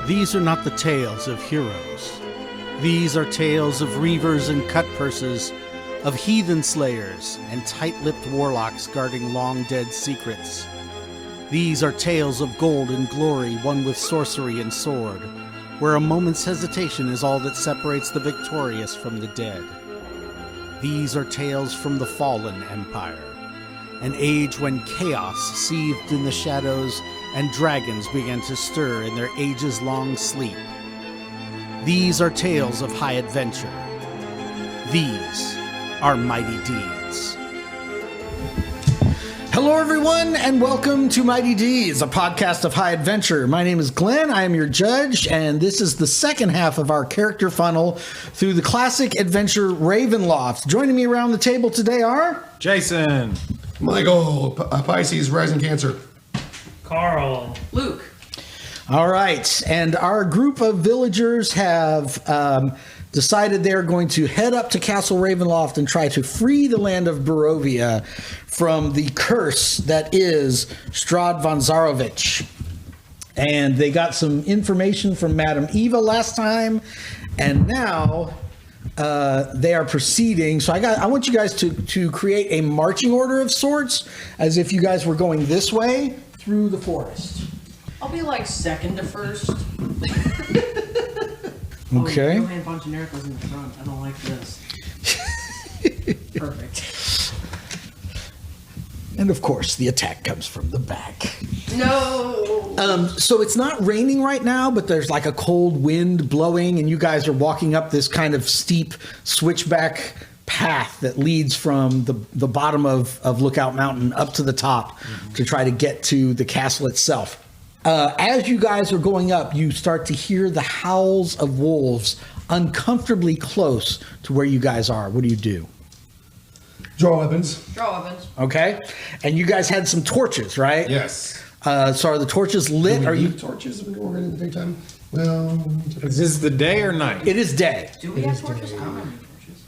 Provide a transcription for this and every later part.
These are not the tales of heroes. These are tales of reavers and cutpurses, of heathen slayers and tight-lipped warlocks guarding long-dead secrets. These are tales of gold and glory won with sorcery and sword, where a moment's hesitation is all that separates the victorious from the dead. These are tales from the fallen empire, an age when chaos seethed in the shadows and dragons began to stir in their ages-long sleep. These are tales of high adventure. These are mighty deeds. Hello, everyone, and welcome to Mighty Deeds, a podcast of high adventure. My name is Glenn. I am your judge, and this is the second half of our character funnel through the classic adventure Ravenloft. Joining me around the table today are... Jason. Michael, Pisces, Rising Cancer. Carl. Luke. All right, and our group of villagers have decided they're going to head up to Castle Ravenloft and try to free the land of Barovia from the curse that is Strahd von Zarovich. And they got some information from Madame Eva last time, and now they are proceeding. So I want you guys to create a marching order of sorts, as if you guys were going this way through the forest. I'll be like second to first. Okay. Oh, Johann von Generico's in the front. I don't like this. Perfect. And of course, the attack comes from the back. No! So it's not raining right now, but there's like a cold wind blowing, and you guys are walking up this kind of steep switchback path that leads from the bottom of Lookout Mountain up to the top to try to get to the castle itself. As you guys are going up, you start to hear the howls of wolves uncomfortably close to where you guys are. What do you do? Draw weapons. Draw weapons. Okay. And you guys had some torches, right? Yes. So are the torches lit? Are you torches when we're in the daytime? Well, Is this the day or night? It is day. Do we have torches? I don't have any torches.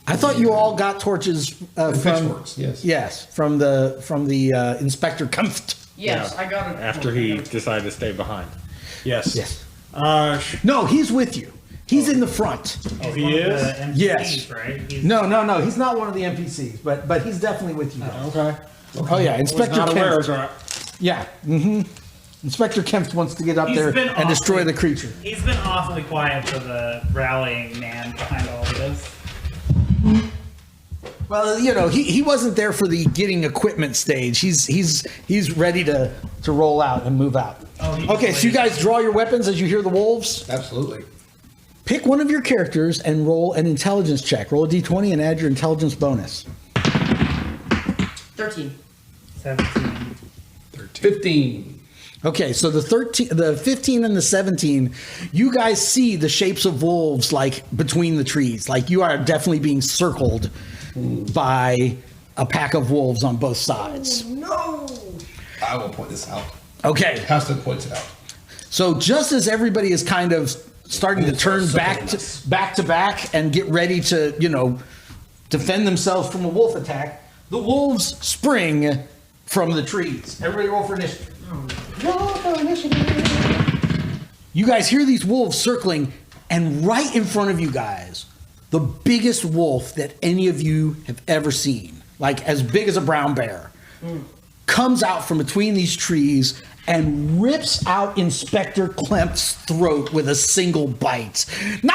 I thought you all got torches from pitchforks, yes. Yes, from the Inspector Kampft. Yes, I got it. After he decided to stay behind. Yes. Yes. No, he's with you. He's in the front. Oh, he is? NPCs, Yes. right? He's No. He's not one of the NPCs, but he's definitely with you guys. Okay. Oh yeah, Inspector Not aware, Kempf. right? Yeah. Inspector Kempf wants to get up He's there been and destroy awfully- the creature. He's been awfully quiet for the rallying man behind all of this. Well, he wasn't there for the getting equipment stage. He's ready to roll out and move out. Oh, he's Okay, so you guys draw your weapons as you hear the wolves. absolutely. Pick one of your characters and roll an intelligence check. Roll a d20 and add your intelligence bonus. 13. 17. 15. Okay, so the 15 and the 17, you guys see the shapes of wolves like between the trees. Like you are definitely being circled by a pack of wolves on both sides. No! I will point this out. Okay, Haston points it out. so just as everybody is kind of starting to turn back to back and get ready to, defend themselves from a wolf attack, the wolves spring from the trees. Everybody roll for initiative. You guys hear these wolves circling, and right in front of you guys, the biggest wolf that any of you have ever seen, like as big as a brown bear, comes out from between these trees and rips out Inspector Kempf's throat with a single bite. 9!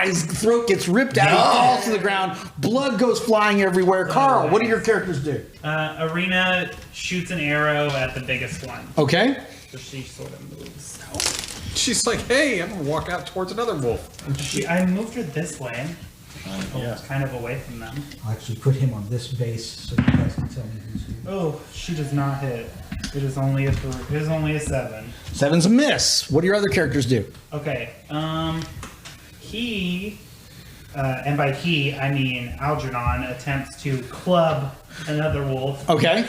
His throat gets ripped out, he falls to the ground, blood goes flying everywhere. Carl, what do your characters do? Arena shoots an arrow at the biggest one. Okay. So she sort of moves. She's like, hey, I'm going to walk out towards another wolf. I moved her this way. Yeah. Kind of away from them. I'll actually put him on this base so you guys can tell me who's who. Oh, she does not hit. It is only a 7. 7's a miss. What do your other characters do? Okay. He, and by he I mean Algernon, attempts to club another wolf. Okay.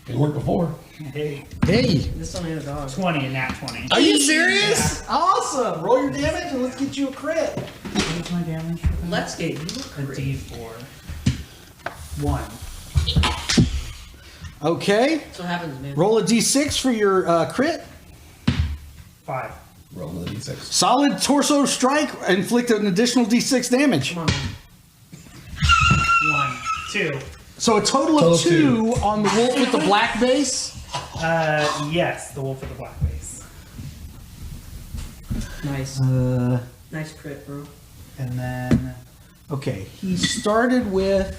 It worked before. Hey, Hey. This only has a dog. 20 and nat 20. Are you serious? Awesome. Roll your damage and let's get you a crit. What is my damage? Let's get you A D4. 1. Okay. That's what happens, man. Roll a d6 for your crit. 5. Roll the d6. Solid torso strike, inflict an additional d6 damage. Come on. 1, 2. So a total of Total two on the wolf with the black base. Yes, the wolf with the black base. Nice. Nice crit, bro. And then Okay, he started with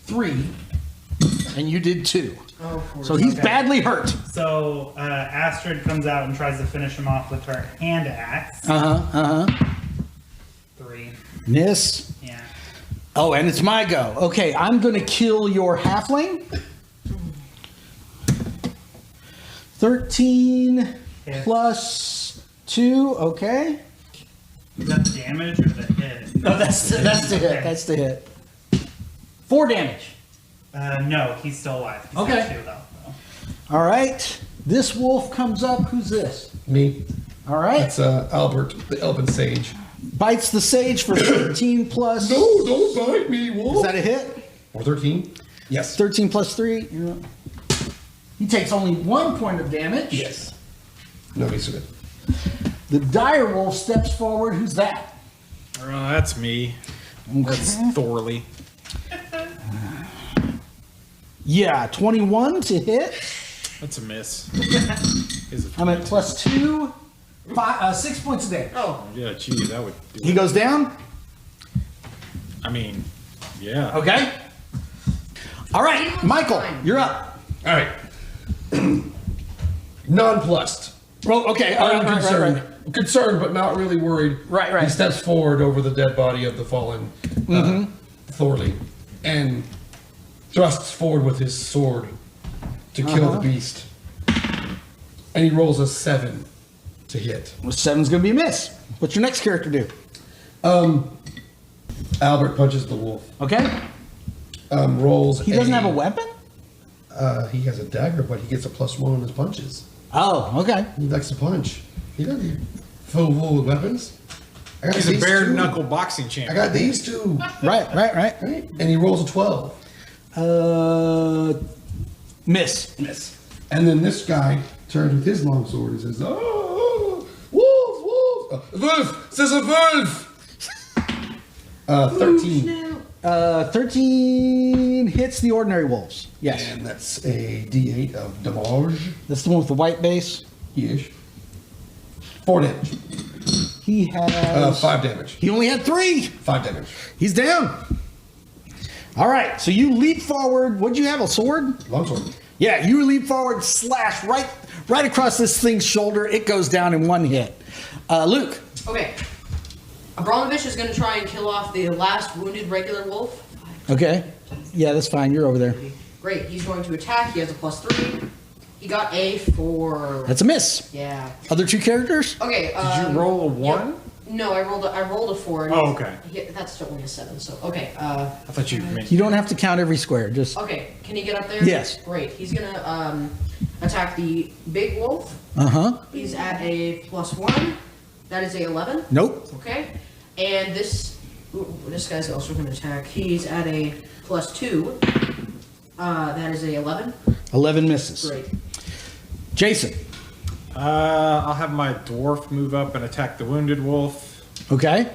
3, and you did 2. Oh, of course. So he's Okay. badly hurt. So Astrid comes out and tries to finish him off with her hand axe. 3. Miss. Yeah. Oh, and it's my go. Okay, I'm going to kill your halfling. 13 Hit. plus 2. Okay. Is that the damage or the hit? No, that's the hit. Okay. That's the hit. 4 damage. No, he's still alive. He's Okay. got 2 though. All right. This wolf comes up. Who's this? Me. All right. That's Albert, the Elven Sage. Bites the sage for 13 plus. No, don't bite me, wolf. Is that a hit? Or 13? Yes. 13 plus 3. He takes only 1 point of damage. Yes. Nobody's so good. The dire wolf steps forward. Who's that? That's me. That's Thorley. Yeah, 21 to hit. That's a miss. Is it I'm at plus 2. 6 points of damage. Oh, Yeah, gee, that would do He it. goes down. I mean, yeah. Okay. All right, He was Michael, fine. you're up. All right. Nonplussed. Oh, okay. All right, right, Concerned. right, right. Concerned, but not really worried. Right, right. He steps forward over the dead body of the fallen Thorley and thrusts forward with his sword to kill the beast. And he rolls a 7 to hit. Well, 7's going to be a miss. What's your next character do? Albert punches the wolf. Okay. Rolls. He doesn't have a weapon? He has a dagger, but he gets a +1 on his punches. Oh, okay. He likes to punch. He doesn't full with weapons. I got He's a these bare two. knuckle boxing I champion. got these two. Right. Right? And he rolls a 12. Miss. Miss. And then this guy turns with his long sword and says, "Oh, wolf, wolf, wolf, says a wolf." 13, 13 hits the ordinary wolves. Yes. and that's a D8 of damage. That's the one with the white base. Yes. 4 damage. He has. 5 damage. He only had 3. 5 damage. He's down. All right. So you leap forward. What'd you have? A sword? Longsword. Yeah. You leap forward, slash right across this thing's shoulder. It goes down in 1 hit. Luke. okay. Abramovich is going to try and kill off the last wounded regular wolf. Okay. Yeah, that's fine. You're over there. Great. He's going to attack. He has a +3. He got a 4. That's a miss. Yeah. Other 2 characters? Okay. Did you roll a 1? Yep. No, I rolled a 4. Oh, okay. That's still only a 7. So okay. I thought you meant. You don't have to count every square. Just. Okay. Can he get up there? Yes. Great. He's gonna attack the big wolf. He's at a +1. That is a 11. Nope. Okay. And this guy's also going to attack. He's at a +2. That is a 11. 11 misses. Great. Jason. I'll have my dwarf move up and attack the wounded wolf Okay.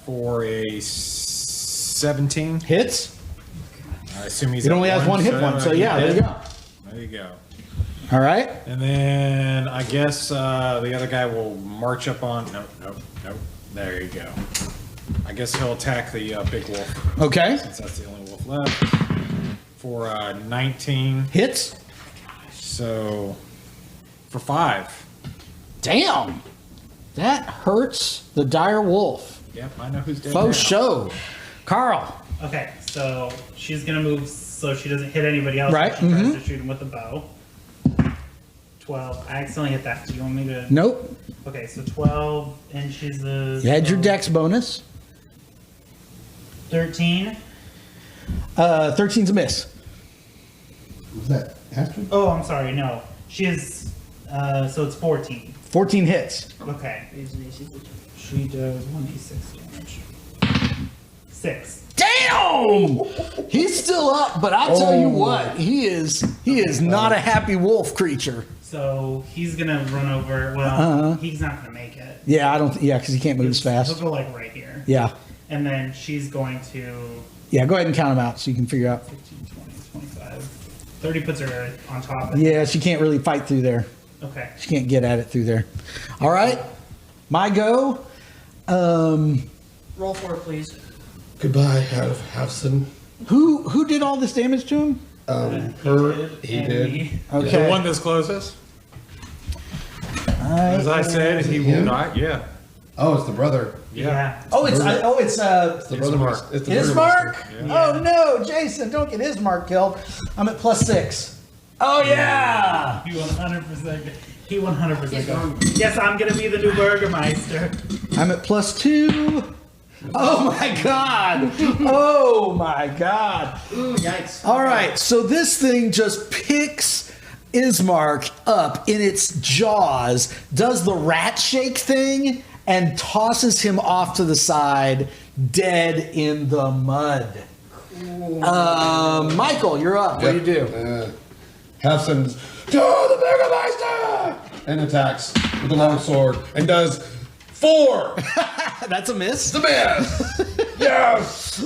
for a 17. Hits. I assume he's It at only has 1 hit point, so yeah, there you go. There you go. All right. And then I guess the other guy will march up on. Nope. There you go. I guess he'll attack the big wolf Okay. since that's the only wolf left for 19. Hits. So for 5. Damn. That hurts the dire wolf. Yep, I know who's dead. Faux now. show. Carl. Okay, so she's gonna move so she doesn't hit anybody else. Right, She tries to shoot him with a bow. 12. I accidentally hit that. Do you want me to? Nope. Okay, so 12 inches of. You had your dex bonus. 13. 13's a miss. Was that Astrid? Oh, I'm sorry. No, she is. So it's 14. 14 hits. Okay, He's an AC. she does 1d6 damage. 6. Damn! He's still up, but I'll tell you what, he is not a happy wolf creature. So he's gonna run over. Well, he's not gonna make it. Yeah, I don't. Yeah, because he can't move as He'll fast. go like right here. Yeah. And then she's going to Yeah, go ahead and count them out so you can figure out. 15, 20, 25. 30 puts her on top. Yeah, she can't really fight through there. Okay. She can't get at it through there. All right, my go. Roll for it, please. Goodbye, Hafson. Who did all this damage to him? He And did. me. Okay. The one that's closest. As I said, he will him? not. Yeah. Oh, it's the brother. Yeah. Oh, it's It's the brother. Mark. It's the Ismark. brother. Oh no, Jason, don't get Ismark killed. I'm at +6. Oh yeah. He 100%. He 100% Yes, goes. Mom. Yes, I'm gonna be the new Burgermeister. I'm at +2. Oh my god. Oh my god. Ooh, yikes. All right, so this thing just picks Ismark up in its jaws, does the rat shake thing, and tosses him off to the side, dead in the mud. Michael, you're up. What do you do? Hafson, to the Burgermeister! And attacks with a long sword and does 4. That's a miss. The miss! Yes!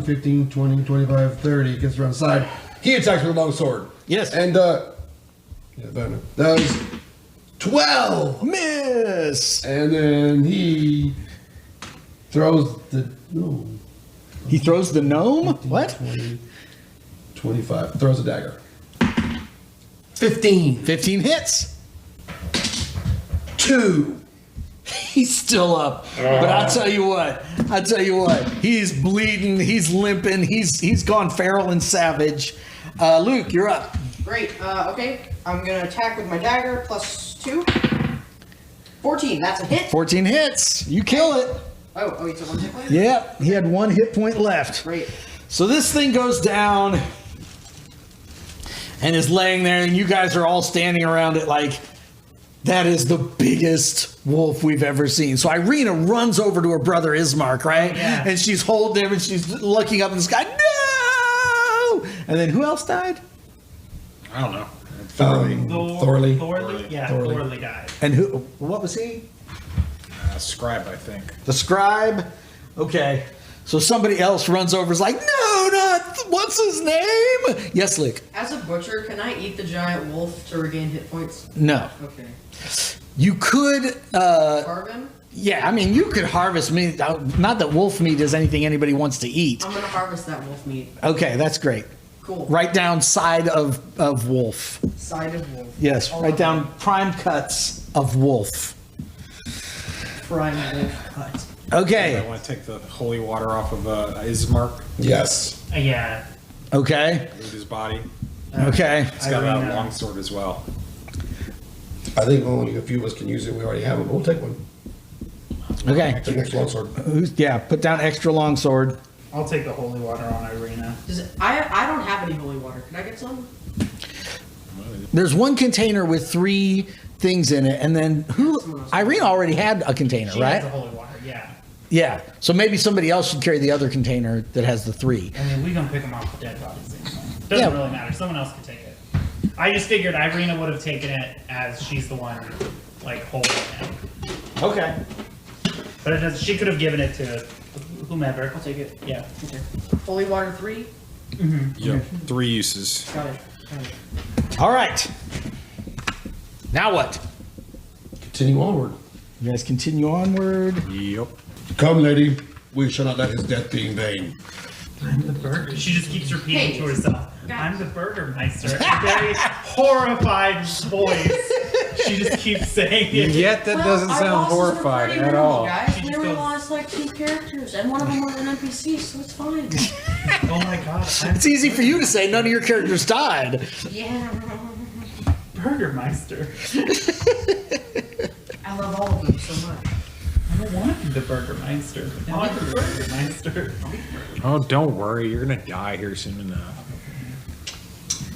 15, 20, 25, 30. Gets around the side. He attacks with a long sword. Yes. And, does 12. Miss. And then he throws the. No. He throws the gnome? 15, What? 20, 25. Throws a dagger. 15. 15 hits. 2. He's still up. But I'll tell you what. He's bleeding. He's limping. He's gone feral and savage. Luke, you're up. Great. Okay. I'm gonna attack with my dagger +2. 14. That's a hit. 14 hits. You kill it. Oh, it's a 1 hit point? Yep. He had 1 hit point left. Great. So this thing goes down and is laying there, and you guys are all standing around it like, that is the biggest wolf we've ever seen. So Irina runs over to her brother Ismark, right? Yeah. And she's holding him and she's looking up in the sky. No! And then who else died? I don't know. Thorley. Thorley? Yeah, Thorley. Thorley died. And who? What was he? Scribe, I think. The scribe. Okay. So somebody else runs over. Is like, no, not what's his name? Yes, Luke. As a butcher, can I eat the giant wolf to regain hit points? No. Okay. You could. Carve him? Yeah, I mean, you could harvest meat. Not that wolf meat is anything anybody wants to eat. I'm gonna harvest that wolf meat. Okay, that's great. Cool. Write down side of wolf. Side of wolf. Yes, All write of down them. prime cuts of wolf. Prime wolf cut. I Okay, want to take the holy water off of Ismark, Yes. Yeah. okay, move his body. okay. He's got Irina. a long sword as well. I think only a few of us can use it. We already have it, but we'll take one. Okay. Take next longsword. Yeah, put down extra long sword. I'll take the holy water on Irina. I don't have any holy water. Can I get some? There's one container with 3 things in it, and then Irene already had a container, She right? has the holy water, yeah. Yeah. So maybe somebody else should carry the other container that has the 3. I mean, we can pick them off the dead bodies anyway. Doesn't Yeah. really matter. Someone else could take it. I just figured Irina would have taken it as she's the one, like, holding him. Okay. But it does, she could have given it to whomever. I'll take it. Yeah. Okay. Holy water 3. Yep. 3 uses. Got it. All right. Now what? Continue onward. You guys continue onward. Yep. Come, lady. We shall not let his death be in vain. I'm the burger. She just keeps repeating Hey. to herself, Guys. I'm the Burgermeister. In a very horrified voice. She just keeps saying it. Yet that doesn't our sound bosses were horrified pretty at rude, all. Guys. She We just only goes- lost like 2 characters, and one of them was an NPC, so it's fine. Oh my god, I'm It's easy for you to say none of your characters died. Yeah. Burgermeister. I love all of them so much. I don't want to be the Burgermeister. I'm the Burgermeister. Oh, don't worry. You're going to die here soon enough.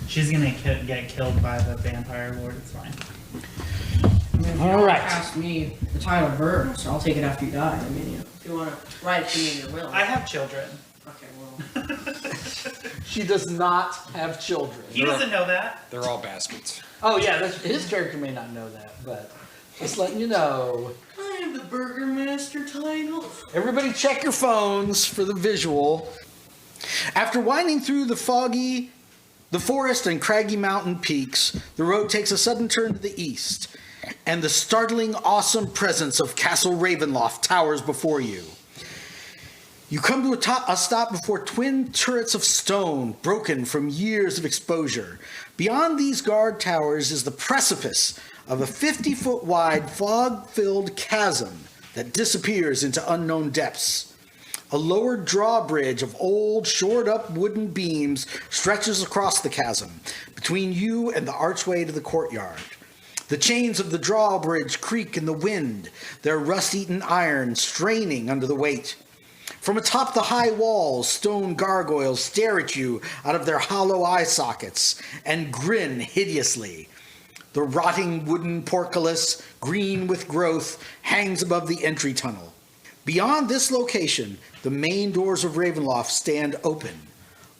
She's gonna get killed by the vampire lord. It's fine. I mean, if you All don't right. pass me the title of Burgermeister, I'll take it after you die. I mean, if you want to write it to me in your will. I have children. Okay, well. She does not have children. He doesn't know that. They're all baskets. Oh yeah, his character may not know that, but just letting you know. I am the Burger Master title. Everybody check your phones for the visual. After winding through the forest and craggy mountain peaks, the road takes a sudden turn to the east, and the startling, awesome presence of Castle Ravenloft towers before you. You come to a stop before twin turrets of stone, broken from years of exposure. Beyond these guard towers is the precipice of a 50-foot wide, fog-filled chasm that disappears into unknown depths. A lowered drawbridge of old, shored-up wooden beams stretches across the chasm, between you and the archway to the courtyard. The chains of the drawbridge creak in the wind, their rust-eaten iron straining under the weight. From atop the high walls, stone gargoyles stare at you out of their hollow eye sockets and grin hideously. The rotting wooden portcullis, green with growth, hangs above the entry tunnel. Beyond this location, the main doors of Ravenloft stand open.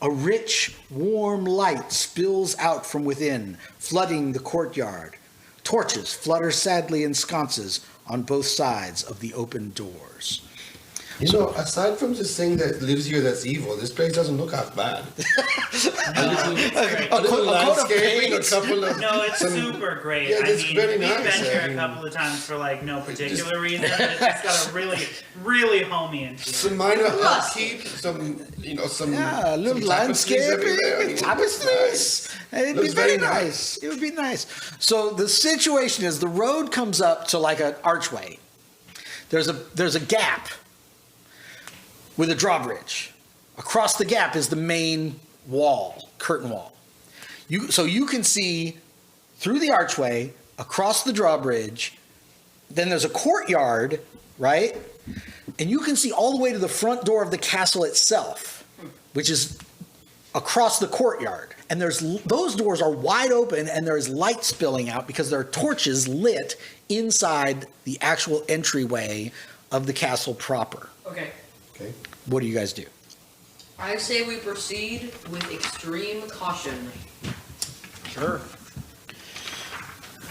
A rich, warm light spills out from within, flooding the courtyard. Torches flutter sadly in sconces on both sides of the open doors. You know, aside from this thing that lives here that's evil, this place doesn't look half bad. a little landscaping, a couple of... No, it's super great. Yeah, it's very we've nice. been here a couple of times for like no particular reason. It's just got a really homey interior. Some minor upkeep, some Yeah, a little landscaping, tapestries. It'd be Looks very very nice. It would be nice. So the situation is the road comes up to like an archway. There's a gap with a drawbridge. Across the gap is the main wall, curtain wall. So you can see through the archway, across the drawbridge, then there's a courtyard, right? And you can see all the way to the front door of the castle itself, which is across the courtyard. And those doors are wide open and there's light spilling out because there are torches lit inside the actual entryway of the castle proper. Okay. Okay. What do you guys do? I say we proceed with extreme caution. Sure.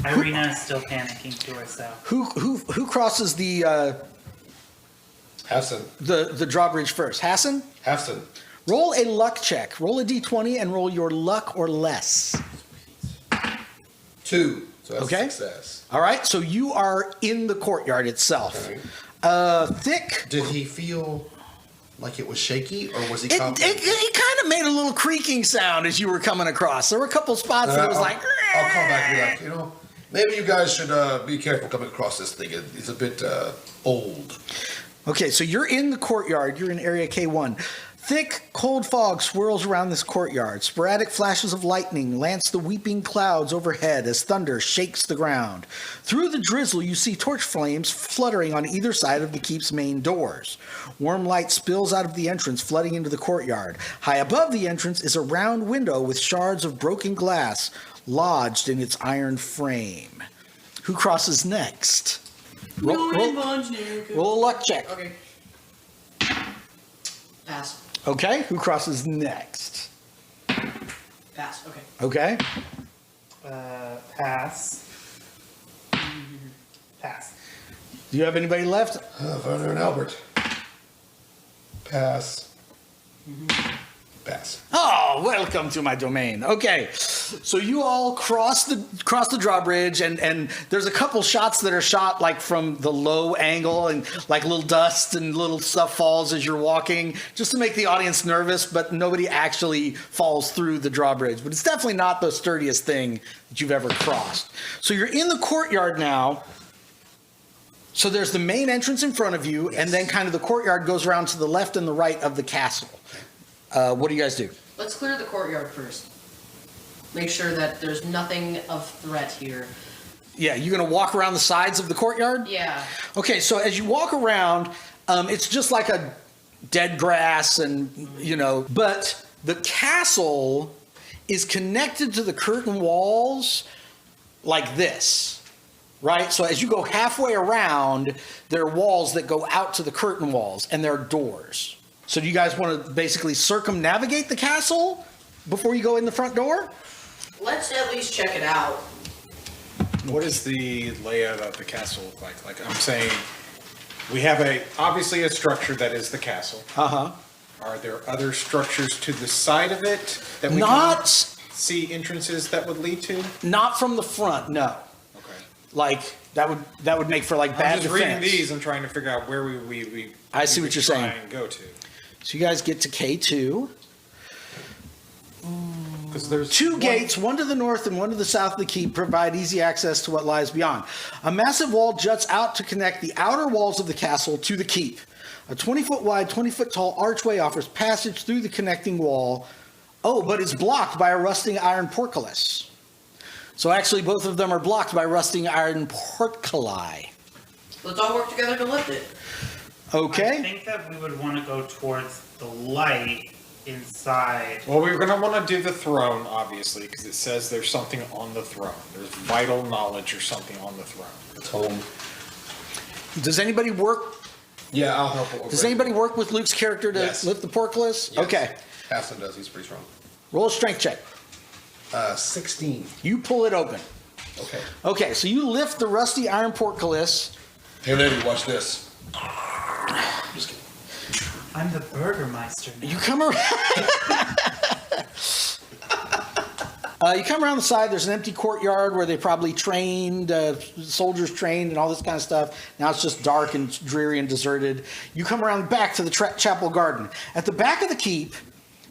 Irina is still panicking to herself. Who crosses the Hassan. the drawbridge first? Hassan? Hassan. Roll a luck check. Roll a d20 and roll your luck or less. 2. So that's Okay. success. All right, so you are in the courtyard itself. Okay. Thick. Did he feel like it was shaky, or was he It confident? kind of made a little creaking sound as you were coming across. There were a couple spots that was like. I'll call back and be like, maybe you guys should be careful coming across this thing. It's a bit old. Okay, so you're in the courtyard. You're in area K1. Thick, cold fog swirls around this courtyard. Sporadic flashes of lightning lance the weeping clouds overhead as thunder shakes the ground. Through the drizzle, you see torch flames fluttering on either side of the keep's main doors. Warm light spills out of the entrance, flooding into the courtyard. High above the entrance is a round window with shards of broken glass lodged in its iron frame. Who crosses next? Roll a luck check. Okay. Pass. Okay, who crosses next? Pass. Okay. Okay. Pass. Pass. Do you have anybody left? Werner and Albert. Pass. Pass. Oh, welcome to my domain. Okay, so you all cross the drawbridge, and there's a couple shots that are shot like from the low angle, and like little dust and little stuff falls as you're walking, just to make the audience nervous. But nobody actually falls through the drawbridge. But it's definitely not the sturdiest thing that you've ever crossed. So you're in the courtyard now. So there's the main entrance in front of you, and then kind of the courtyard goes around to the left and the right of the castle. What do you guys do? Let's clear the courtyard first. Make sure that there's nothing of threat here. Yeah, you're going to walk around the sides of the courtyard? Yeah. Okay, so as you walk around, it's just like a dead grass and, but the castle is connected to the curtain walls like this, right? So as you go halfway around, there are walls that go out to the curtain walls, and there are doors. So do you guys want to basically circumnavigate the castle before you go in the front door? Let's at least check it out. What is the layout of the castle look like? Like I'm saying, we have obviously a structure that is the castle. Uh-huh. Are there other structures to the side of it that we can Not see entrances that would lead to? not from the front, no. Okay. Like that would make for like bad I'm just defense. reading these and trying to figure out where we I see what you're try saying. and go to. So you guys get to K2. Because there's Two one- gates, one to the north and one to the south of the keep, provide easy access to what lies beyond. A massive wall juts out to connect the outer walls of the castle to the keep. A 20-foot wide, 20-foot tall archway offers passage through the connecting wall. Oh, but is blocked by a rusting iron portcullis. So actually, both of them are blocked by rusting iron portculli. Let's all work together to lift it. I Okay. think that we would want to go towards the light inside. Well, we're going to want to do the throne, obviously, because it says there's something on the throne. There's vital knowledge or something on the throne. It's home. Does anybody work? Yeah, I'll help. Does anybody work with Luke's character to Yes. lift the portcullis? Yes. Okay. Aston does. He's pretty strong. Roll a strength check. 16. You pull it open. Okay. Okay, so you lift the rusty iron portcullis. Hey, lady, watch this. Just kidding. I'm the Burgermeister now. You come around. You come around the side. There's an empty courtyard where they probably trained, soldiers trained, and all this kind of stuff. Now it's just dark and dreary and deserted. You come around back to the chapel garden. At the back of the keep,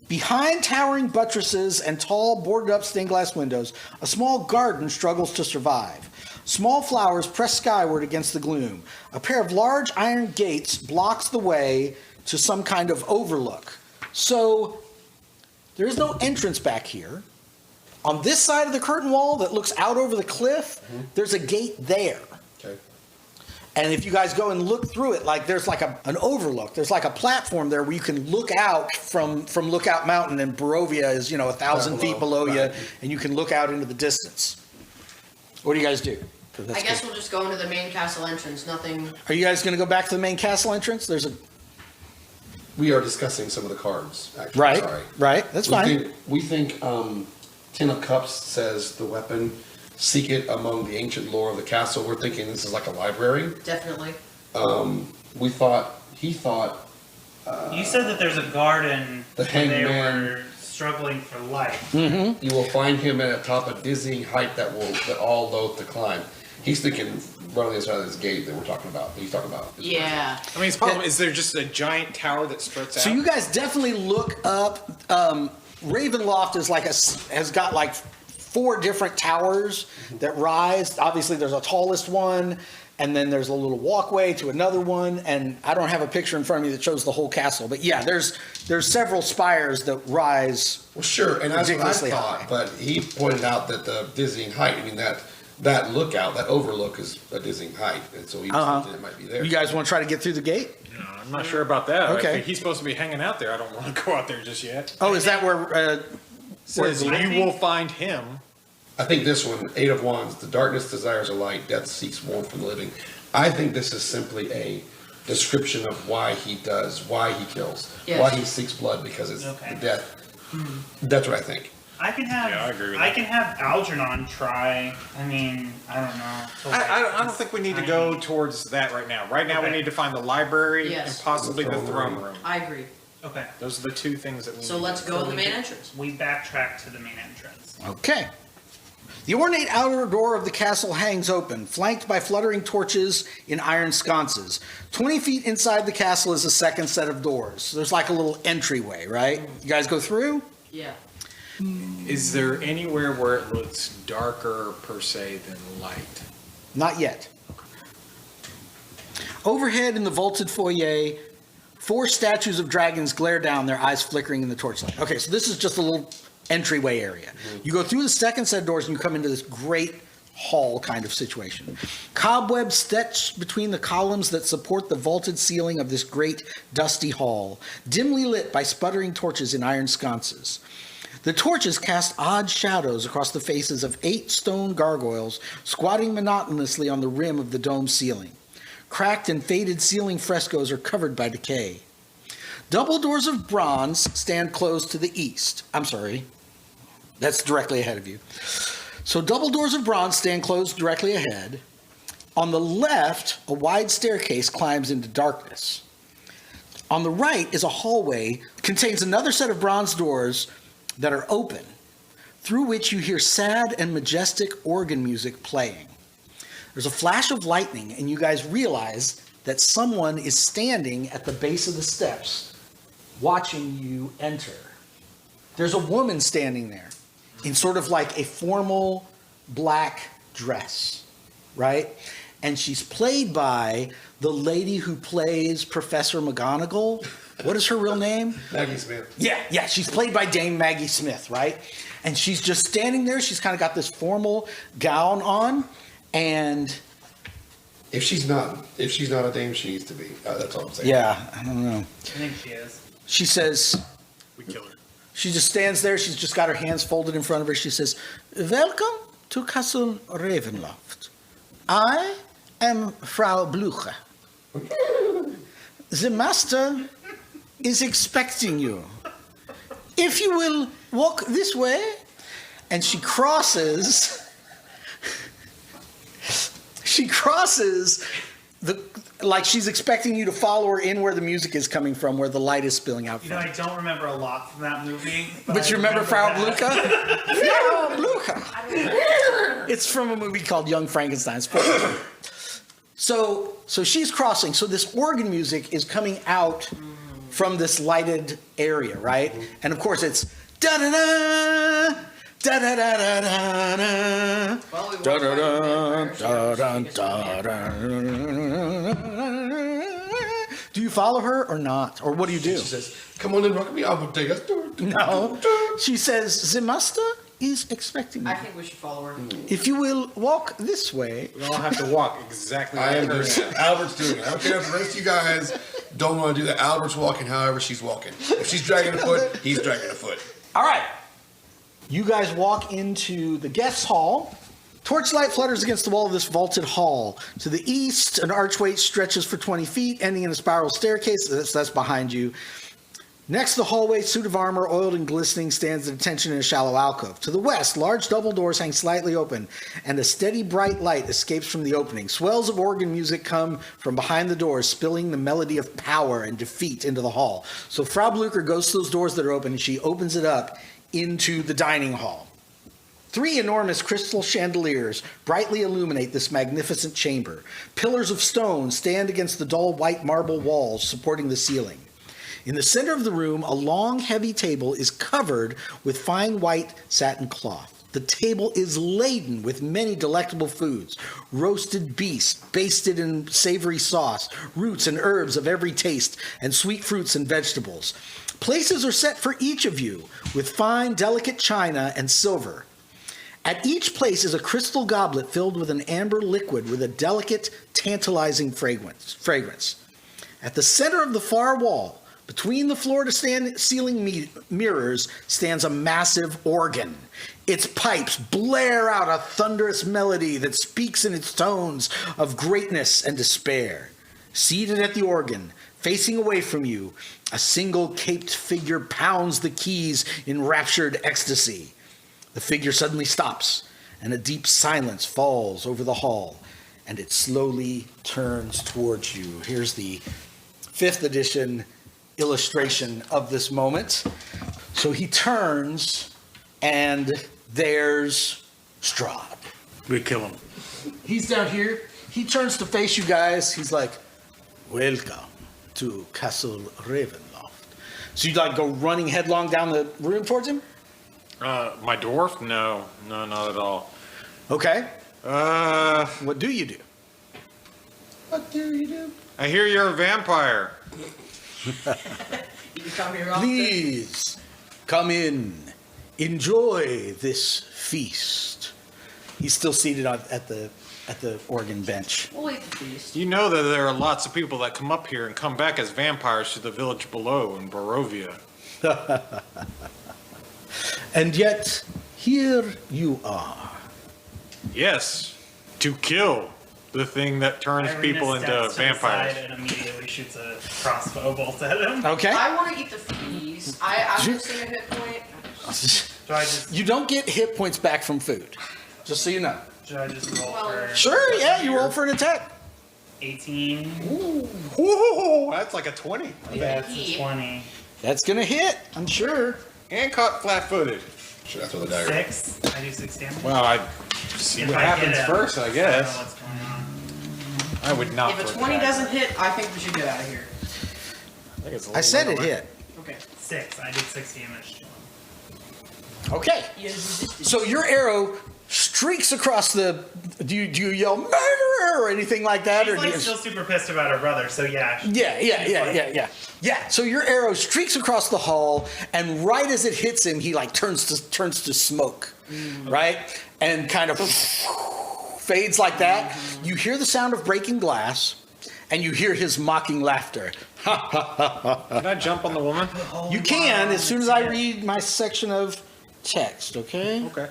behind towering buttresses and tall boarded-up stained glass windows, a small garden struggles to survive. Small flowers press skyward against the gloom. A pair of large iron gates blocks the way to some kind of overlook. So there is no entrance back here. On this side of the curtain wall that looks out over the cliff, there's a gate there. Okay. And if you guys go and look through it, like there's like an overlook. There's like a platform there where you can look out from Lookout Mountain, and Barovia is 1,000 feet below you, right. and you can look out into the distance. What do you guys do? 'Cause that's I guess good. we'll just go into the main castle entrance. Nothing. Are you guys going to go back to the main castle entrance? There's a We are discussing some of the cards, actually. right, Sorry. right. That's fine. We think Ten of Cups says the weapon, seek it among the ancient lore of the castle. We're thinking this is like a library. Definitely. He thought, You said that there's a garden The where they hangman. were struggling for life. you will find him at a top of dizzying height that all loath to climb. He's thinking running this out of this gate that we're talking about. He's talking about. Yeah. I mean, it's possible. Is there just a giant tower that spreads out? So you guys definitely look up. Ravenloft is has got like 4 different towers that rise. Obviously, there's a tallest one, and then there's a little walkway to another one. And I don't have a picture in front of me that shows the whole castle, but yeah, there's several spires that rise. Well, sure, and that's what I Ridiculously thought. high. But he pointed out that the dizzying height. I mean that lookout, that overlook is a dizzying height, and so he was thinking it might be there. You guys want to try to get through the gate? No, I'm not sure about that. Okay. I think he's supposed to be hanging out there. I don't want to go out there just yet. Oh, is that where? Says I you think- will find him. I think this one, 8 of Wands, the darkness desires a light, death seeks warmth from the living. I think this is simply a description of why he kills, Yes. why he seeks blood, because it's Okay. the death. That's what I think. I can have. Yeah, I agree with I that. can have Algernon try. I mean, I don't know. to I like don't think we need to go towards that right now. Right now, we Okay. need to find the library Yes. and possibly the throne room. I agree. Okay, Those are the 2 things that we So need. let's go to the main entrance. we backtrack to the main entrance. Okay. The ornate outer door of the castle hangs open, flanked by fluttering torches in iron sconces. 20 feet inside the castle is a second set of doors. There's like a little entryway, right? You guys go through? Yeah. Is there anywhere where it looks darker per se than light? Not yet. Overhead in the vaulted foyer, 4 statues of dragons glare down, their eyes flickering in the torchlight. Okay, so this is just a little entryway area. You go through the second set of doors and you come into this great hall kind of situation. Cobwebs stretch between the columns that support the vaulted ceiling of this great dusty hall, dimly lit by sputtering torches in iron sconces. The torches cast odd shadows across the faces of 8 stone gargoyles squatting monotonously on the rim of the dome ceiling. Cracked and faded ceiling frescoes are covered by decay. Double doors of bronze stand closed to the east. I'm sorry. That's directly ahead of you. So double doors of bronze stand closed directly ahead. On the left, a wide staircase climbs into darkness. On the right is a hallway, contains another set of bronze doors that are open, through which you hear sad and majestic organ music playing. There's a flash of lightning, and you guys realize that someone is standing at the base of the steps, watching you enter. There's a woman standing there in sort of like a formal black dress, right? And she's played by the lady who plays Professor McGonagall. What is her real name? Maggie Smith. Yeah, she's played by Dame Maggie Smith, right? And she's just standing there. She's kind of got this formal gown on, and If she's not a dame, she needs to be. That's all I'm saying. yeah, I don't know. I think she is. She says, We kill her. she just stands there. She's just got her hands folded in front of her. She says, "Welcome to Castle Ravenloft. I am Frau Blucher. The master is expecting you. If you will walk this way," and she crosses like she's expecting you to follow her in where the music is coming from, where the light is spilling out You from. know, I don't remember a lot from that movie. But I you remember Frau that. Blucher? Frau Blucher. It's from a movie called Young Frankenstein. So she's crossing. So this organ music is coming out from this lighted area, right? And of course it's da da da da da da da da da. Well, we Da da da watched da da Vampire, so da da. Do you follow her or not? Or what do you do? She says, "Come on and rock me. I will take us." No. She says, "The master is expecting I you. think we should follow her. If you will walk this way." We all have to walk exactly I like am her. doing it. Albert's doing it. I don't care if the rest of you guys don't want to do that. Albert's walking however she's walking. If she's dragging a foot, he's dragging a foot. All right. You guys walk into the guest hall. Torchlight flutters against the wall of this vaulted hall. To the east, an archway stretches for 20 feet, ending in a spiral staircase. That's behind you. Next to the hallway, suit of armor, oiled and glistening, stands at attention in a shallow alcove. To the west, large double doors hang slightly open, and a steady bright light escapes from the opening. Swells of organ music come from behind the doors, spilling the melody of power and defeat into the hall. So Frau Blucher goes to those doors that are open, and she opens it up into the dining hall. 3 enormous crystal chandeliers brightly illuminate this magnificent chamber. Pillars of stone stand against the dull white marble walls supporting the ceiling. In the center of the room, a long, heavy table is covered with fine white satin cloth. The table is laden with many delectable foods: roasted beasts, basted in savory sauce, roots and herbs of every taste, and sweet fruits and vegetables. Places are set for each of you with fine, delicate china and silver. At each place is a crystal goblet filled with an amber liquid with a delicate, tantalizing fragrance. At the center of the far wall, between the floor-to-ceiling mirrors, stands a massive organ. Its pipes blare out a thunderous melody that speaks in its tones of greatness and despair. Seated at the organ, facing away from you, a single caped figure pounds the keys in raptured ecstasy. The figure suddenly stops, and a deep silence falls over the hall, and it slowly turns towards you. Here's the 5th edition illustration of this moment. So he turns, and there's Strahd. We kill him. He's down here. He turns to face you guys. He's like, "Welcome to Castle Ravenloft." So you like go running headlong down the room towards him? My dwarf? No, not at all. Okay. What do you do? What do you do? I hear you're a vampire. You can come here often. Please come in. Enjoy this feast. He's still seated at the organ bench. We'll eat the feast. You know that there are lots of people that come up here and come back as vampires to the village below in Barovia. And yet, here you are. Yes, to kill the thing that turns Irina people into steps to the vampires. side and immediately shoots a crossbow bolt at him. Okay. I want to eat the fleas. I'm missing a hit point. Do I just You don't get hit points back from food. Just so you know. should I just roll Well, for Sure, yeah, you roll for an attack. 18? Whoa, that's like a 20. Yeah, it's a 20. That's gonna hit, I'm sure. And caught flat-footed. Sure, that's what the dagger. 6. I do 6 damage. Well, I see If what I hit happens him, first, I I don't know guess. what's going on. I would not. If a throw 20 that. doesn't hit, I think we should get out of here. I think it's a I little said it lower. hit. Okay. 6. I did 6 damage to him. Okay. So your arrow streaks across the. Do you yell murderer or anything like that, She's or do like you? still super pissed about her brother, so yeah. Yeah. So your arrow streaks across the hall, and right as it hits him, he like turns to smoke, right, and kind of fades like that. You hear the sound of breaking glass, and you hear his mocking laughter. Can I jump on the woman? You can as soon as I read my section of text. Okay. Okay.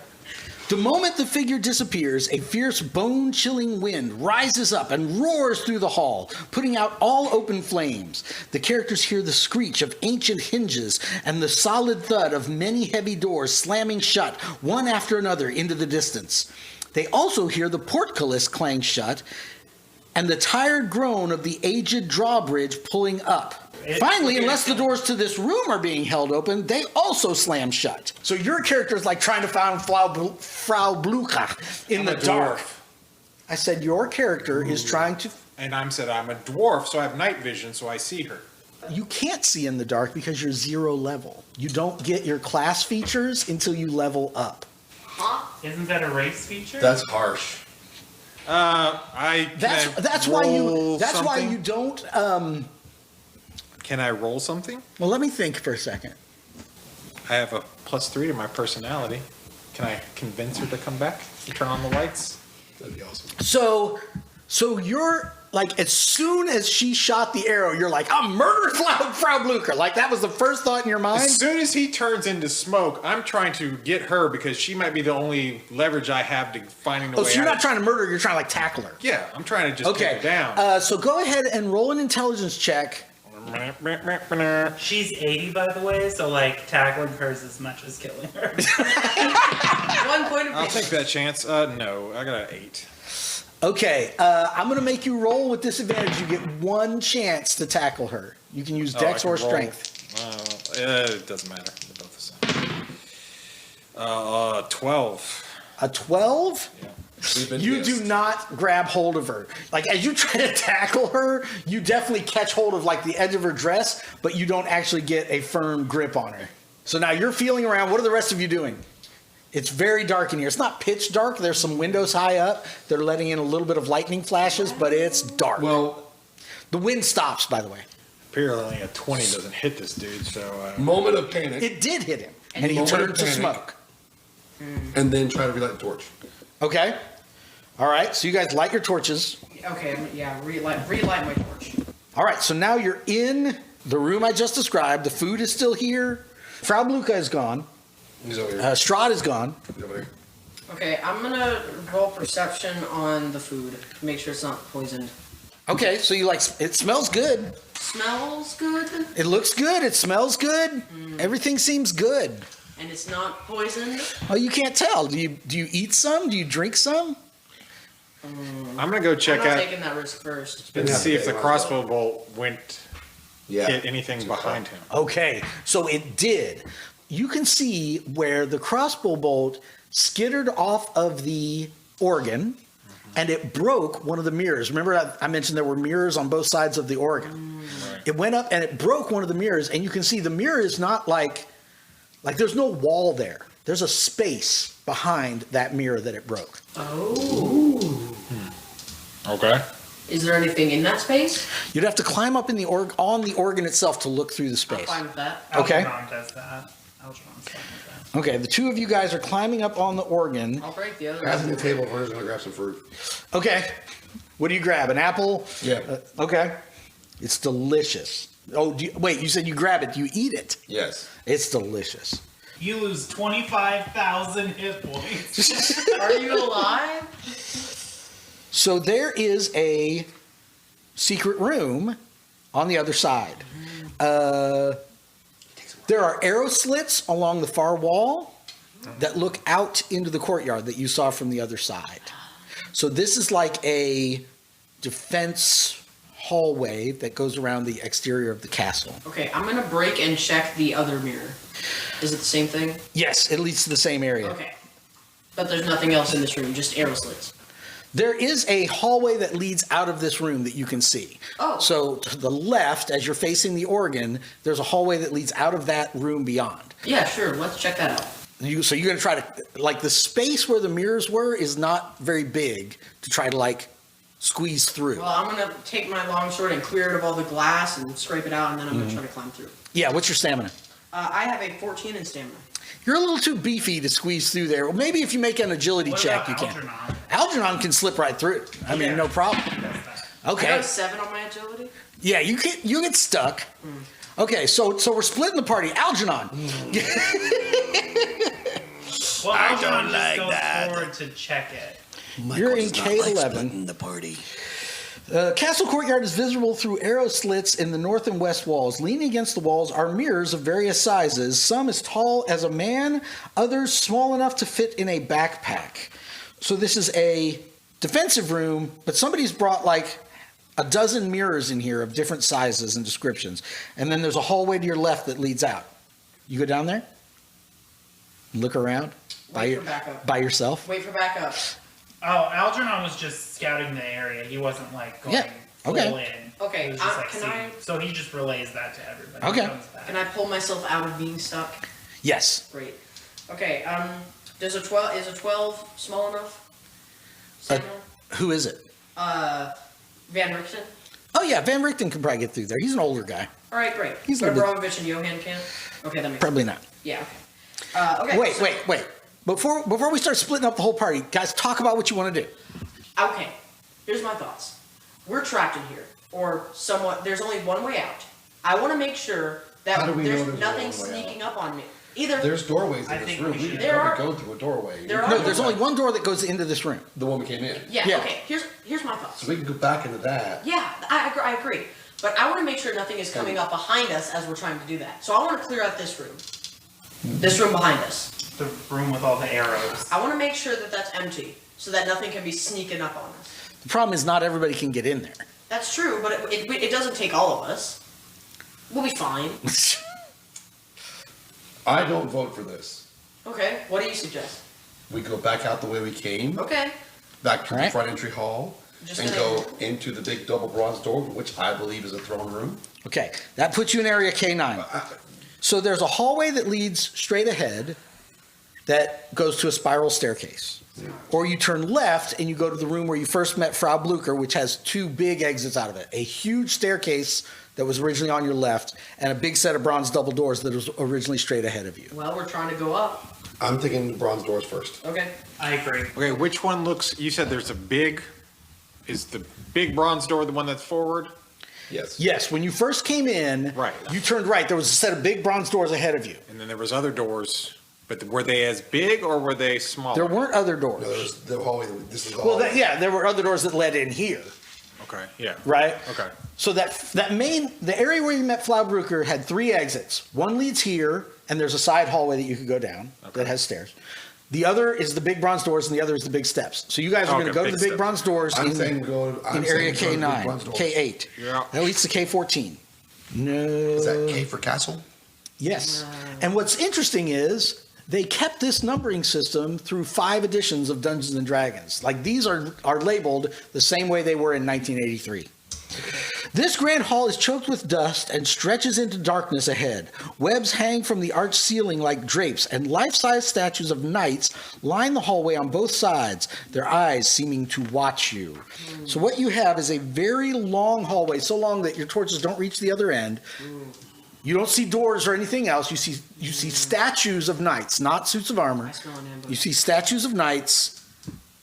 The moment the figure disappears, a fierce, bone-chilling wind rises up and roars through the hall, putting out all open flames. The characters hear the screech of ancient hinges and the solid thud of many heavy doors slamming shut, one after another, into the distance. They also hear the portcullis clang shut and the tired groan of the aged drawbridge pulling up. Finally, unless the doors to this room are being held open, they also slam shut. So your character is like trying to find Frau Blucher in the dark. I said your character is trying to. And I'm a dwarf, so I have night vision, so I see her. You can't see in the dark because you're 0 level. You don't get your class features until you level up. Isn't that a race feature? That's harsh. That's why you don't. Can I roll something? Well, let me think for a second. I have a +3 to my personality. Can I convince her to come back and turn on the lights? That'd be awesome. So you're like, as soon as she shot the arrow, you're like, I'm murdering Frau Blucher. Like, that was the first thought in your mind? As soon as he turns into smoke, I'm trying to get her because she might be the only leverage I have to finding the way So you're out. not trying to murder her, you're trying to, like, tackle her. Yeah, I'm trying to just take her down. So go ahead and roll an intelligence check. She's 80, by the way, so like tackling her is as much as killing her. 1 point of I'll take that chance. No, I got an 8. Okay, I'm going to make you roll with disadvantage. You get 1 chance to tackle her. You can use dex or strength. It doesn't matter. They're both the same. 12. A 12? Yeah. You do not grab hold of her. Like, as you try to tackle her, you definitely catch hold of, like, the edge of her dress, but you don't actually get a firm grip on her. So now you're feeling around. What are the rest of you doing? It's very dark in here. It's not pitch dark. There's some windows high up. They're letting in a little bit of lightning flashes, but it's dark. Well, The wind stops, by the way. Apparently a 20 doesn't hit this dude, so... moment of panic, It did hit him, and he Moment turned of to panic. smoke. and then try to relight the torch. Okay. All right, so you guys light your torches. Okay, yeah, relight my torch. All right, so now you're in the room I just described. The food is still here. Frau Blucher is gone. He's over here. Strahd is gone. He's over here. Okay, I'm gonna roll perception on the food to make sure it's not poisoned. Okay, so you like, it smells good. Smells good, It looks good. It smells good. Everything seems good. and it's not poisoned. Oh, you can't tell. Do you eat some? Do you drink some? I'm going to go check I'm not out taking that risk first. and Yeah, see if the okay, crossbow bolt went Yeah. hit anything behind him. Okay, so it did. You can see where the crossbow bolt skittered off of the organ, and it broke one of the mirrors. Remember, I mentioned there were mirrors on both sides of the organ. It went up and it broke one of the mirrors, and you can see the mirror is not like there's no wall there. There's a space behind that mirror that it broke. Oh. Okay. Is there anything in that space? You'd have to climb up in the on the organ itself to look through the I'm space. fine with that. Okay. Algernon does that. Algernon's fine with that. Okay, the two of you guys are climbing up on the organ. I'll break the other. Passing the table, we're just gonna grab some fruit. Okay, what do you grab? An apple? Yeah. Okay, it's delicious. Oh, wait, you said you grab it. Do you eat it? Yes. It's delicious. You lose 25,000 hit points. Are you alive? So there is a secret room on the other side. There are arrow slits along the far wall that look out into the courtyard that you saw from the other side. So this is like a defense hallway that goes around the exterior of the castle. Okay, I'm gonna break and check the other mirror. Is it the same thing? Yes, it leads to the same area. Okay. But there's nothing else in this room, just arrow slits. There is a hallway that leads out of this room that you can see. Oh. So to the left, as you're facing the organ, there's a hallway that leads out of that room beyond. Yeah, sure. Let's check that out. So you're going to try to, like, the space where the mirrors were is not very big to try to, like, squeeze through. Well, I'm gonna take my longsword and clear it of all the glass and scrape it out, and then I'm gonna try to climb through. Yeah, what's your stamina? I have a 14 in stamina. You're a little too beefy to squeeze through there. Well, maybe if you make an agility What check, about you can. Algernon? Algernon can slip right through. I mean, Yeah. no problem. I Okay. got a 7 on my agility. Yeah, you get stuck. Okay, so we're splitting the party. Algernon. Well, I Algernon don't just like goes that. forward to check it. You're in Michael's not like K11. splitting the party. Castle courtyard is visible through arrow slits in the north and west walls. Leaning against the walls are mirrors of various sizes, some as tall as a man, others small enough to fit in a backpack. So this is a defensive room, but somebody's brought like a dozen mirrors in here of different sizes and descriptions. And then there's a hallway to your left that leads out. You go down there? Look around? Wait for backup. By yourself? Wait for backup. Oh, Algernon was just scouting the area. He wasn't like going Yeah, okay. full in. Okay, He was just, like, can seeing- I- So he just relays that to everybody. Okay. He comes back. Can I pull myself out of being stuck? Yes. Great. Okay. Does a 12 is a 12 small enough? Stamina? Who is it? Van Richten. Oh, yeah, Van Richten can probably get through there. He's an older guy. All right, great. He's a But little Abramovich and Johan can. Okay, that makes Probably not. sense. Yeah. Okay. Okay. Wait, so- wait. Before we start splitting up the whole party, guys, talk about what you want to do. Okay. Here's my thoughts. We're trapped in here, or somewhat. There's only one way out. I want to make sure that How do we know there's there's nothing only one way sneaking up on me. Either There's doorways I in this think room. we We should- can There probably are- go through a doorway. there are- No, there's only one door that goes into this room. The one we came in. yeah. Yeah. Okay. Here's my thoughts. So we can go back into that. Yeah, I agree. But I want to make sure nothing is coming up behind us as we're trying to do that. So I want to clear out this room. This room behind us. The room with all the arrows. I want to make sure that that's empty, so that nothing can be sneaking up on us. The problem is not everybody can get in there. That's true, but it doesn't take all of us. We'll be fine. I don't vote for this. Okay, what do you suggest? We go back out the way we came, Okay. back to Alright. the front entry hall, Just and gonna- go into the big double bronze door, which I believe is a throne room. Okay, that puts you in area K9. So there's a hallway that leads straight ahead that goes to a spiral staircase. Or you turn left and you go to the room where you first met Frau Blucher, which has two big exits out of it. A huge staircase that was originally on your left, and a big set of bronze double doors that was originally straight ahead of you. Well, we're trying to go up. I'm thinking bronze doors first. Okay. I agree. Okay, which one looks? You said there's a big. Is the big bronze door the one that's forward? Yes. Yes, when you first came in, Right. you turned right. There was a set of big bronze doors ahead of you. And then there was other doors, but were they as big or were they smaller? There weren't other doors. No, there's the hallway. This is the Well, hallway. yeah, there were other doors that led in here, Okay, yeah. right? Okay. So the area where you met Flaubrucker had three exits. One leads here, and there's a side hallway that you could go down that has stairs. The other is the big bronze doors, and the other is the big steps. So you guys are Okay, going to go to big the big steps. bronze doors I'm in saying go. I'm area saying go to the big K9, bronze doors. K8. Yeah. That leads to K14. No. Is that K for castle? Yes. And what's interesting is they kept this numbering system through 5 editions of Dungeons and Dragons. Like, these are labeled the same way they were in 1983. This grand hall is choked with dust and stretches into darkness ahead. Webs hang from the arched ceiling like drapes, and life-size statues of knights line the hallway on both sides, their eyes seeming to watch you. So what you have is a very long hallway, so long that your torches don't reach the other end. You don't see doors or anything else. You see statues of knights, not suits of armor. I smell an ambush. You see statues of knights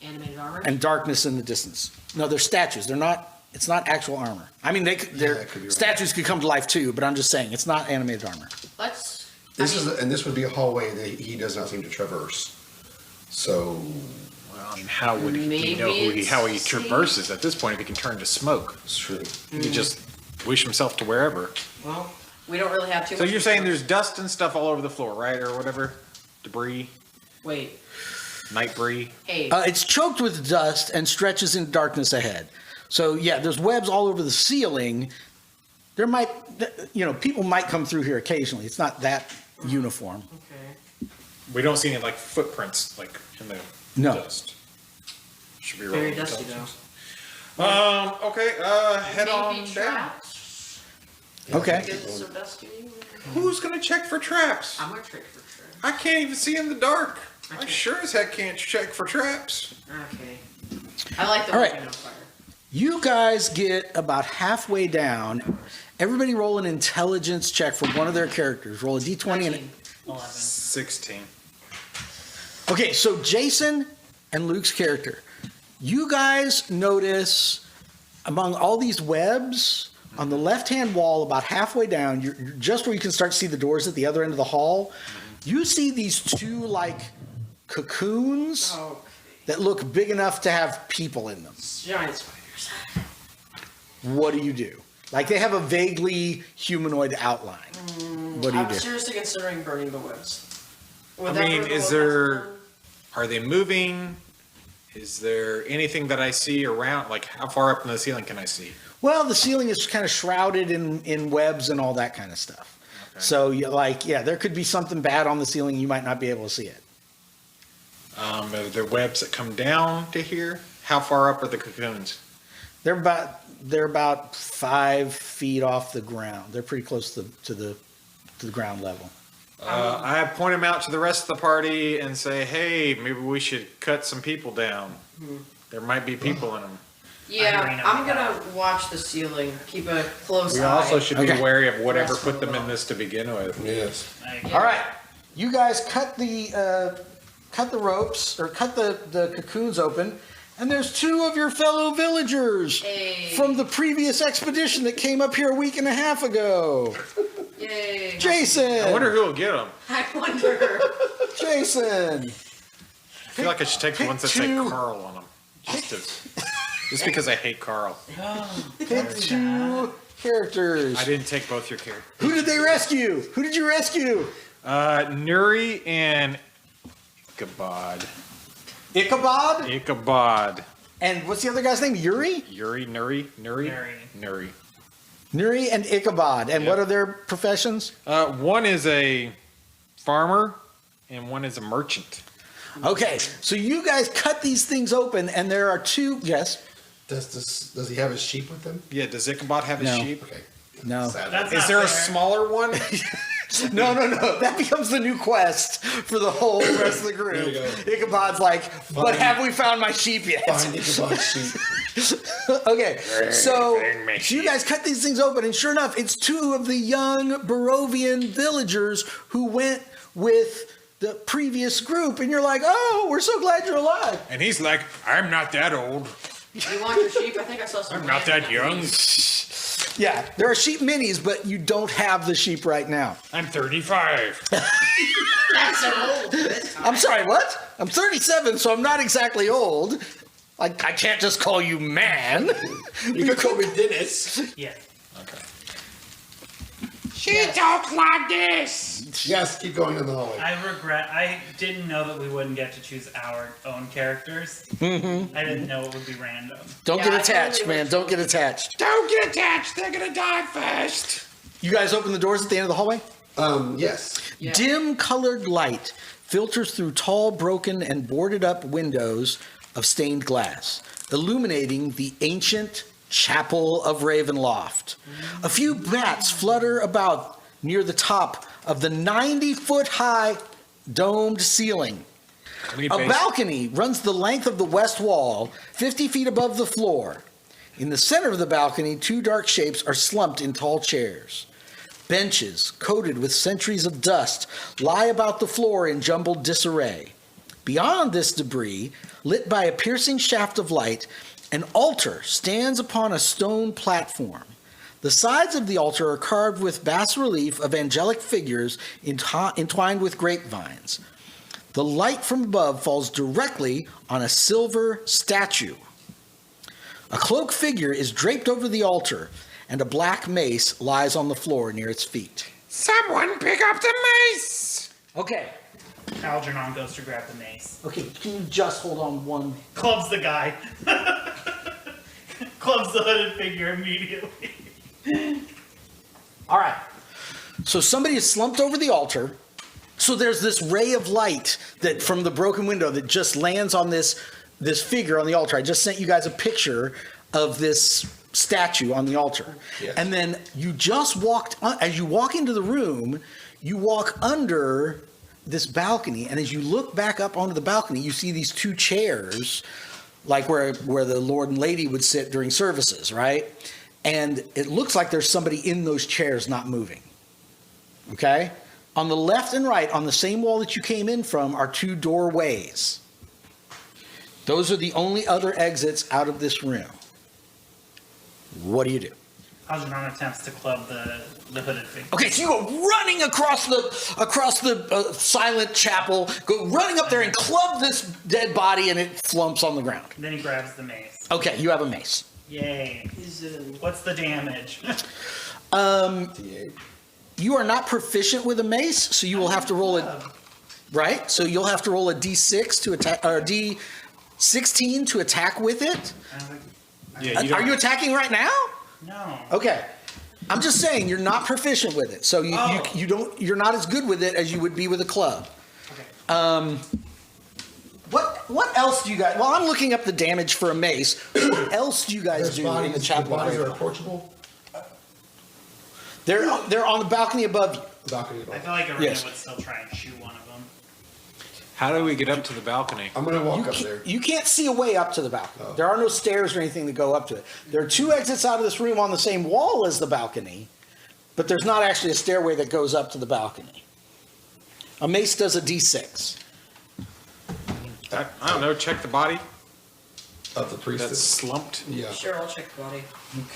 Animated armor. and darkness in the distance. No, they're statues. They're not. It's not actual armor. I mean, that could be right. statues could come to life too, but I'm just saying it's not animated armor. Let's. This is, and this would be a hallway that he does not seem to traverse. So, I mean, how would he Maybe know it's how he safe. traverses at this point if he can turn to smoke? It's true. He could just wish himself to wherever. Well, we don't really have too So much. you're saying there's dust and stuff all over the floor, right? Or whatever? Debris? Wait. Nightbreed? Hey. It's choked with dust and stretches in darkness ahead. So yeah, there's webs all over the ceiling. There might, people might come through here occasionally. It's not that uniform. Okay. We don't see any like footprints like in the No. dust. Should be Very rolling dusty intelligence. though. Okay, head on Maybe down. traps. Okay. Because it's so dusty. Who's gonna check for traps? I'm gonna check for traps. I can't even see in the dark. I Okay. sure as heck can't check for traps. Okay. I like the All right. working on fire. You guys get about halfway down. Everybody roll an intelligence check for one of their characters. Roll a d20 and 19. 11. 16. okay, so Jason and Luke's character. You guys notice among all these webs on the left-hand wall, about halfway down, you're just where you can start to see the doors at the other end of the hall. You see these two like cocoons Oh, that look big enough to have people in them. giant spiders. What do? Like they have a vaguely humanoid outline. What do you I'm do? seriously considering burning the webs. Would I that mean, burn the is webs? there? Are they moving? Is there anything that I see around? Like, how far up in the ceiling can I see? Well, the ceiling is kind of shrouded in webs and all that kind of stuff. Okay. So, there could be something bad on the ceiling. You might not be able to see it. Are there webs that come down to here? How far up are the cocoons? They're about 5 feet off the ground. They're pretty close to the ground level. I point them out to the rest of the party and say, "Hey, maybe we should cut some people down. There might be people in them." Yeah, I know I'm that. gonna watch the ceiling. Keep a close We eye. also should be Okay. wary of whatever Rest put of them the in this to begin with. Yes. Yeah. All right, you guys cut the ropes or cut the cocoons open, and there's 2 of your fellow villagers Hey. from the previous expedition that came up here a week and a half ago. Yay. Jason, I wonder who will get them. I wonder. Jason. I feel like I should take the ones that say Pick two. Carl on them. Just because I hate Carl. Pick 2 characters. I didn't take both your characters. Who did they rescue? Who did you rescue? Nuri and Ichabod. Ichabod? Ichabod. And what's the other guy's name? Yuri? Nuri. Nuri and Ichabod. And Yeah. what are their professions? One is a farmer and one is a merchant. Okay, so you guys cut these things open, and there are 2. Yes? Does he have his sheep with him? Yeah, does Ichabod have his No. sheep? Okay. No. Sad. That's Is not there a fair. smaller one? No. That becomes the new quest for the whole rest of the group. There you go. Ichabod's like, but have we found my sheep yet? Find Ichabod's sheep. Okay, so Bring me you guys cut these things open, and sure enough, it's 2 of the young Barovian villagers who went with the previous group, and you're like, oh, we're so glad you're alive. And he's like, I'm not that old. You want your sheep? I think I saw some. I'm not that young. Yeah, there are sheep minis, but you don't have the sheep right now. I'm 35. That's an old this time. I'm sorry, what? I'm 37, so I'm not exactly old. Like, I can't just call you man. You could call me Dennis. Yeah. Okay. She talks like this. Yes, keep going in the hallway. I didn't know that we wouldn't get to choose our own characters. Mm-hmm. I didn't know it would be random. Don't Yeah, get I attached, totally man. would. Don't get attached. Don't get attached. They're going to die first. You guys open the doors at the end of the hallway? Yes. Yeah. Dim colored light filters through tall, broken, and boarded up windows of stained glass, illuminating the ancient chapel of Ravenloft. A few bats flutter about near the top of the 90-foot high domed ceiling. A balcony runs the length of the west wall, 50 feet above the floor. In the center of the balcony, 2 dark shapes are slumped in tall chairs. Benches, coated with centuries of dust, lie about the floor in jumbled disarray. Beyond this debris, lit by a piercing shaft of light, an altar stands upon a stone platform. The sides of the altar are carved with bas relief of angelic figures entwined with grapevines. The light from above falls directly on a silver statue. A cloaked figure is draped over the altar, and a black mace lies on the floor near its feet. Someone pick up the mace! Okay. Algernon goes to grab the mace. Okay, can you just hold on one? Clubs the guy. Clubs the hooded figure immediately. All right. So somebody is slumped over the altar. So there's this ray of light that from the broken window that just lands on this figure on the altar. I just sent you guys a picture of this statue on the altar. Yes. And then you just walked, as you walk into the room, you walk under this balcony. And as you look back up onto the balcony, you see these two chairs, like where the Lord and Lady would sit during services, right? And it looks like there's somebody in those chairs not moving. Okay? On the left and right, on the same wall that you came in from, are two doorways. Those are the only other exits out of this room. What do you do? Algernon attempts to club the hooded figure. Okay, so you go running across the silent chapel, go running up there and club this dead body, and it flumps on the ground. Then he grabs the mace. Okay, you have a mace. Yay. What's the damage? You are not proficient with a mace, so you will have to roll a right. So you'll have to roll a d6 to attack, or d16 to attack with it. Yeah, Are you attacking right now? No. Okay. I'm just saying you're not proficient with it, so you're not as good with it as you would be with a club. Okay. What else do you guys? Well, I'm looking up the damage for a mace. What else do you guys There's do in the chapel? bodies are approachable. They're on the balcony above you. Balcony. I feel like Arena Yes. would still try and shoot one of them. How do we get up to the balcony? I'm gonna walk up there. You can't see a way up to the balcony. Oh. There are no stairs or anything that go up to it. There are two exits out of this room on the same wall as the balcony, but there's not actually a stairway that goes up to the balcony. A mace does a d6. I don't know, check the body Of the priest. that's slumped. Yeah. Sure, I'll check the body.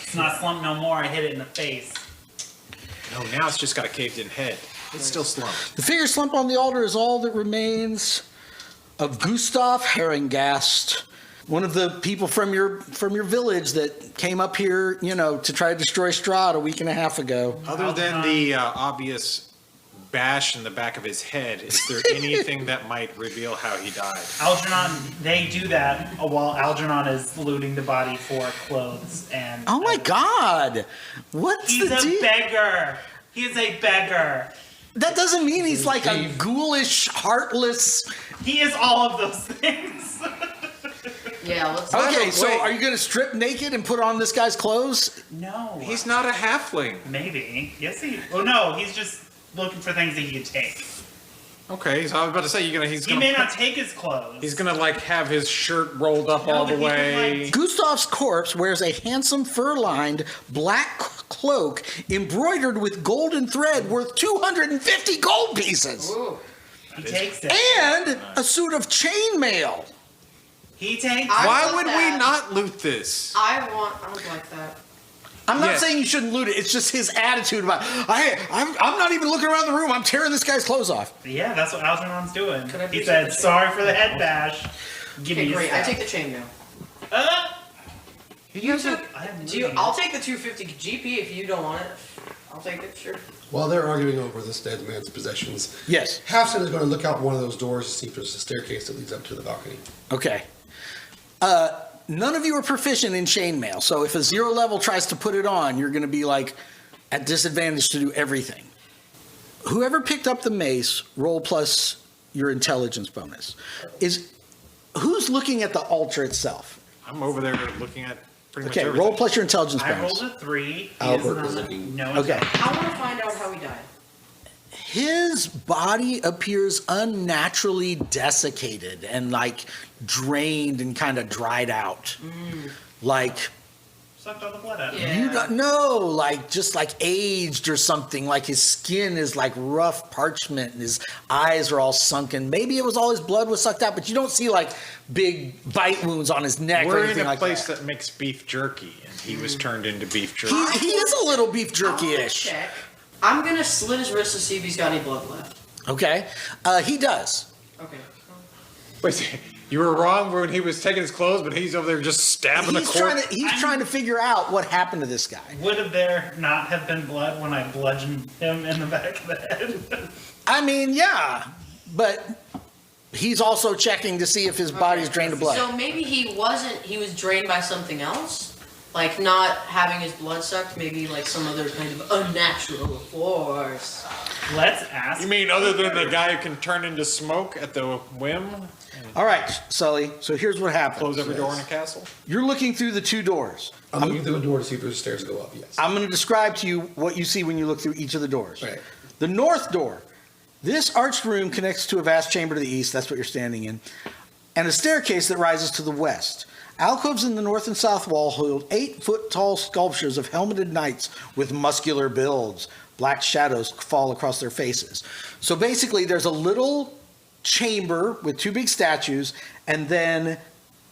It's not slumped no more. I hit it in the face. No, now it's just got a caved in head. It's still slumped. The figure slump on the altar is all that remains of Gustav Herringast, one of the people from your village that came up here, to try to destroy Strahd a week and a half ago. Other than the obvious bash in the back of his head, is there anything that might reveal how he died? Algernon, they do that while Algernon is looting the body for clothes and. Oh my God! What's He's the a deal? beggar. He's a beggar. That doesn't mean he's like a ghoulish, heartless. He is all of those things. Yeah, let's. Okay, so wait. are you going to strip naked and put on this guy's clothes? No. He's not a halfling. Maybe. Yes, he. Oh no, he's just looking for things that he can take. Okay, so I was about to say He may not take his clothes. He's gonna have his shirt rolled up No, all the but he can, way. like- Gustav's corpse wears a handsome fur-lined black cloak embroidered with golden thread worth 250 gold pieces. Ooh. He takes it. And a suit of chainmail. He takes I- it. Why want would that. we not loot this? I would like that. I'm not Yes. saying you shouldn't loot it. It's just his attitude about, I'm not even looking around the room. I'm tearing this guy's clothes off. Yeah, that's what Algernon's doing. Could I He please said, have the "Sorry for the head bash. Give Okay, me great. your I stuff." take the chain now. You took. I have Do you? I'll take the 250 GP if you don't want it. I'll take it. Sure. While they're arguing over this dead man's possessions, Yes. Halfson is going to look out one of those doors to see if there's a staircase that leads up to the balcony. Okay. None of you are proficient in chainmail, so if a 0 level tries to put it on, you're going to be at disadvantage to do everything. Whoever picked up the mace, roll plus your intelligence bonus. Who's looking at the altar itself? I'm over there looking at pretty much Okay, everything. roll plus your intelligence I bonus. rolled a 3. He Albert is is not- looking- No. Okay. I want to find out how he died. His body appears unnaturally desiccated and drained and kind of dried out. Sucked all the blood out. Yeah. You don't know, just aged or something. His skin is rough parchment and his eyes are all sunken. Maybe it was all his blood was sucked out, but you don't see big bite wounds on his neck or We're anything in a like place that. that makes beef jerky, and he was turned into beef jerky. He is a little beef I'm gonna jerky-ish. check. I'm gonna slit his wrist to see if he's got any blood left. Okay, he does. Okay. Wait, you were wrong when he was taking his clothes, but he's over there just stabbing the corpse. He's trying to figure out what happened to this guy. Would there not have been blood when I bludgeoned him in the back of the head? I mean, yeah, but he's also checking to see if his body's drained of blood. So maybe he was drained by something else? Like not having his blood sucked, maybe like some other kind of unnatural force. Let's ask. You mean other than the guy who can turn into smoke at the whim? All right, Sully, so here's what happens. Close every door in a castle? You're looking through the two doors. I'm looking through a door to see if there's stairs go up, yes. I'm going to describe to you what you see when you look through each of the doors. Right. The north door. This arched room connects to a vast chamber to the east. That's what you're standing in. And a staircase that rises to the west. Alcoves in the north and south wall hold 8-foot-tall sculptures of helmeted knights with muscular builds. Black shadows fall across their faces. So basically, there's a little chamber with two big statues, and then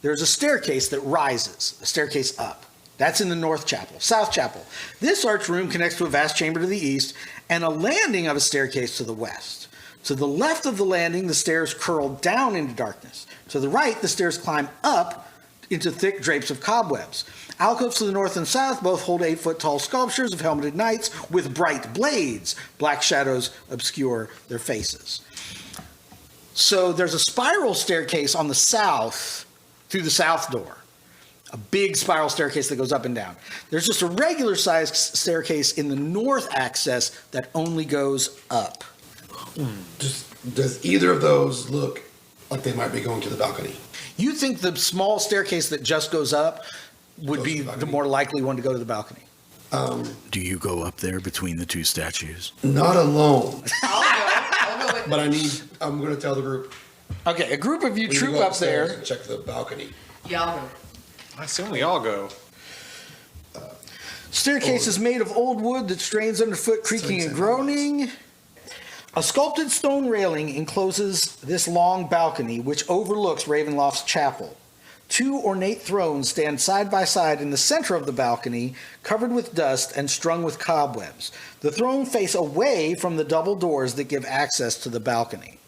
there's a staircase that rises, a staircase up. That's in the north chapel. South chapel. This arched room connects to a vast chamber to the east and a landing of a staircase to the west. To the left of the landing, the stairs curl down into darkness. To the right, the stairs climb up into thick drapes of cobwebs. Alcoves to the north and south both hold 8-foot-tall sculptures of helmeted knights with bright blades. Black shadows obscure their faces. So there's a spiral staircase on the south through the south door. A big spiral staircase that goes up and down. There's just a regular sized staircase in the north access that only goes up. Does either of those look like they might be going to the balcony? You think the small staircase that just goes up would Goes be to the the balcony? more likely one to go to the balcony? Do you go up there between the two statues? Not alone, I'll go with but I'm going to tell the group. Okay, a group of you we need to troop go up upstairs there. and check the balcony. Yeah, I'll go. I assume we all go. Staircase is made of old wood that strains underfoot, creaking and groaning. A sculpted stone railing encloses this long balcony, which overlooks Ravenloft's chapel. Two ornate thrones stand side by side in the center of the balcony, covered with dust and strung with cobwebs. The thrones face away from the double doors that give access to the balcony.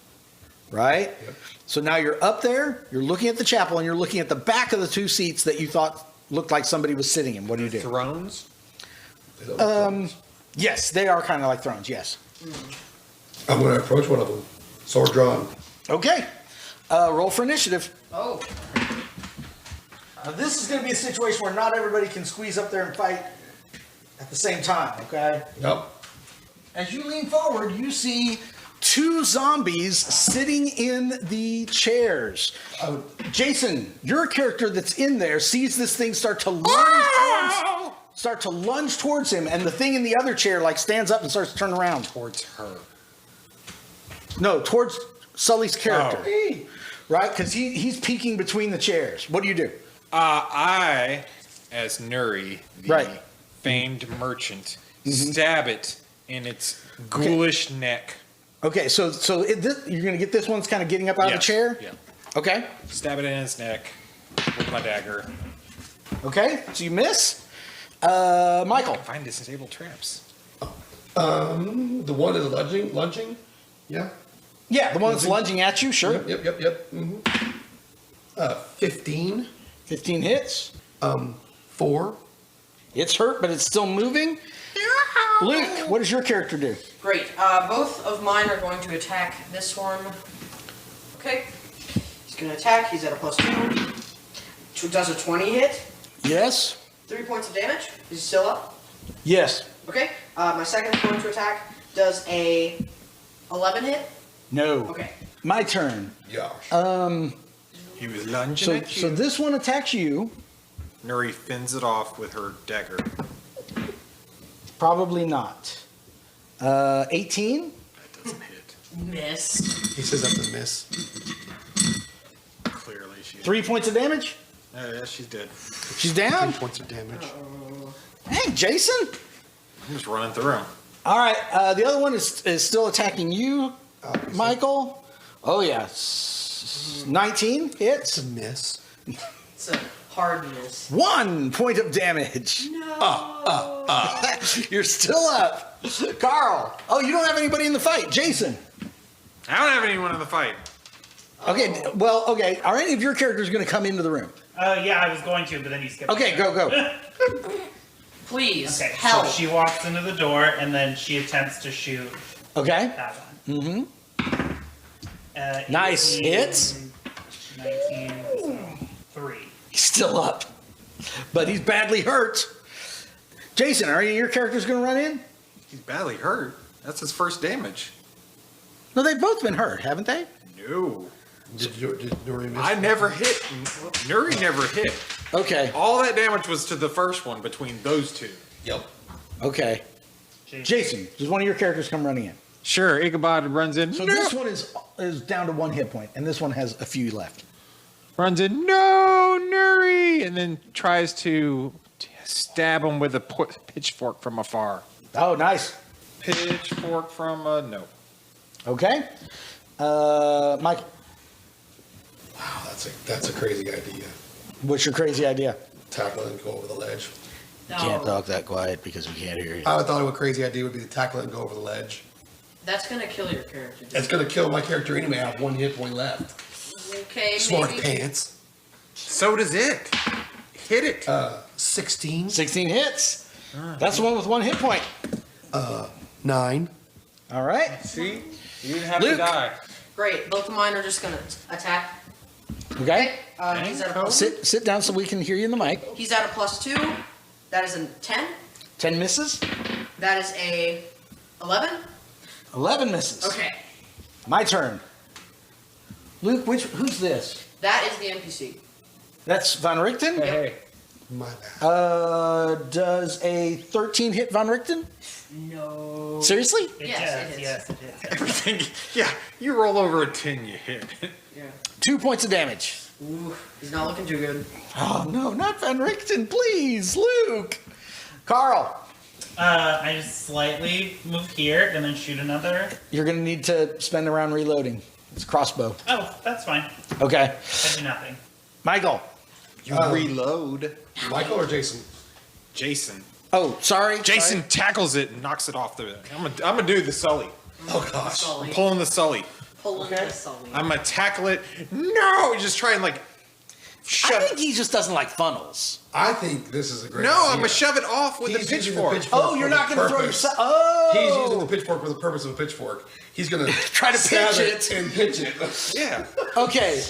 Right? Yep. So now you're up there, you're looking at the chapel, and you're looking at the back of the two seats that you thought looked like somebody was sitting in. What do you do? Thrones? They don't look thrones. Yes, they are kind of like thrones, yes. I'm going to approach one of them. Sword drawn. Okay. Roll for initiative. Oh, This is going to be a situation where not everybody can squeeze up there and fight at the same time, okay? Yep. As you lean forward, you see two zombies sitting in the chairs. Jason, your character that's in there sees this thing start to lunge towards him, and the thing in the other chair like stands up and starts to turn around. Towards her. No, towards Sully's character. Oh. Right? Because he's peeking between the chairs. What do you do? I, as Nuri, the Right. famed merchant, stab it in its ghoulish neck. Okay, so you're going to get this one's kind of getting up out of the Yes. chair? Yeah. Okay. Stab it in its neck with my dagger. Okay, so you miss. Michael. Find disabled traps. The one is lunging? Yeah. Yeah, the one that's lunging at you, sure. Yep. 15. 15 hits. 4. It's hurt, but it's still moving. Luke, what does your character do? great. Both of mine are going to attack this one. Okay. He's going to attack. He's at a +2. Does a 20 hit? Yes. 3 points of damage. Is he still up? Yes. Okay. My second is going to attack. Does a 11 hit? No. Okay. My turn. Gosh. He was lunging at you. So this one attacks you. Nuri fins it off with her dagger. Probably not. 18. That doesn't hit. Miss. He says that's a miss. Clearly she. 3 points of damage. Yeah, she's dead. She's down. 3 points of damage. Hey, Jason. I'm just running through him. All right. The other one is still attacking you, Michael. Oh yeah. 19 hits. It's a miss. It's a hard miss. 1 point of damage. No. You're still up. Carl. Oh, you don't have anybody in the fight. Jason. I don't have anyone in the fight. Okay, well, okay. Are any of your characters going to come into the room? Yeah, I was going to, but then you skipped. Okay, go. Please, Okay, help. so she walks into the door and then she attempts to shoot Okay. that one. Nice. 18, Hits. 19, so 3. He's still up, but he's badly hurt. Jason, are any of your characters going to run in? He's badly hurt. That's his first damage. No, they've both been hurt, haven't they? No. Did Nuri miss? I never hit. Nuri never hit. Okay. All that damage was to the first one between those two. Yep. Okay. Jason, does one of your characters come running in? Sure, Ichabod runs in. So this one is down to 1 hit point, and this one has a few left. Runs in, no, Nuri! And then tries to stab him with a pitchfork from afar. Oh, nice. Pitchfork from, no. Okay. Michael, Wow, that's a crazy idea. what's your crazy idea? Tackle and go over the ledge. No, Can't talk that quiet because we can't hear you. I thought a crazy idea would be to tackle it and go over the ledge. that's gonna kill your character. It's gonna kill my character anyway. I have 1 hit point left. Okay, Smart maybe. pants. So does it. Hit it. 16. 16 hits. That's the one with 1 hit point. 9. All right. See? You didn't have Luke. to die. Great. Both of mine are just gonna attack. Okay. He's at a plus. Sit down so we can hear you in the mic. He's at a +2. That is a 10. 10 misses. That is a 11. 11 misses. Okay. My turn. Luke, who's this? That is the NPC. That's Von Richten. Hey. My bad. Does a 13 hit Von Richten? No. Seriously? It Yes, does, it is. yes, it is. Everything. Yeah, you roll over a 10, you hit. Yeah. 2 points of damage. Ooh, he's not looking too good. Oh no, not Van Richten, please, Luke. Carl, I just slightly move here and then shoot another. you're gonna need to spend a round reloading. It's a crossbow. Oh, that's fine. Okay. I do nothing. Michael. You reload. Michael or Jason? Jason. Oh, sorry. Jason tackles it and knocks it off the. I'm gonna do the Sully. Oh gosh. Sully. Pulling the Sully. Pulling Okay. the Sully. I'm gonna tackle it. No, just try and like I shove think it. he just doesn't like funnels. I think this is a great No, idea. I'm gonna shove it off with He's the using pitchfork. Oh, you're not for gonna the throw purpose. yourself. Oh. He's using the pitchfork for the purpose of a pitchfork. He's gonna Try to stab pitch it. and pitch it. Yeah. Okay.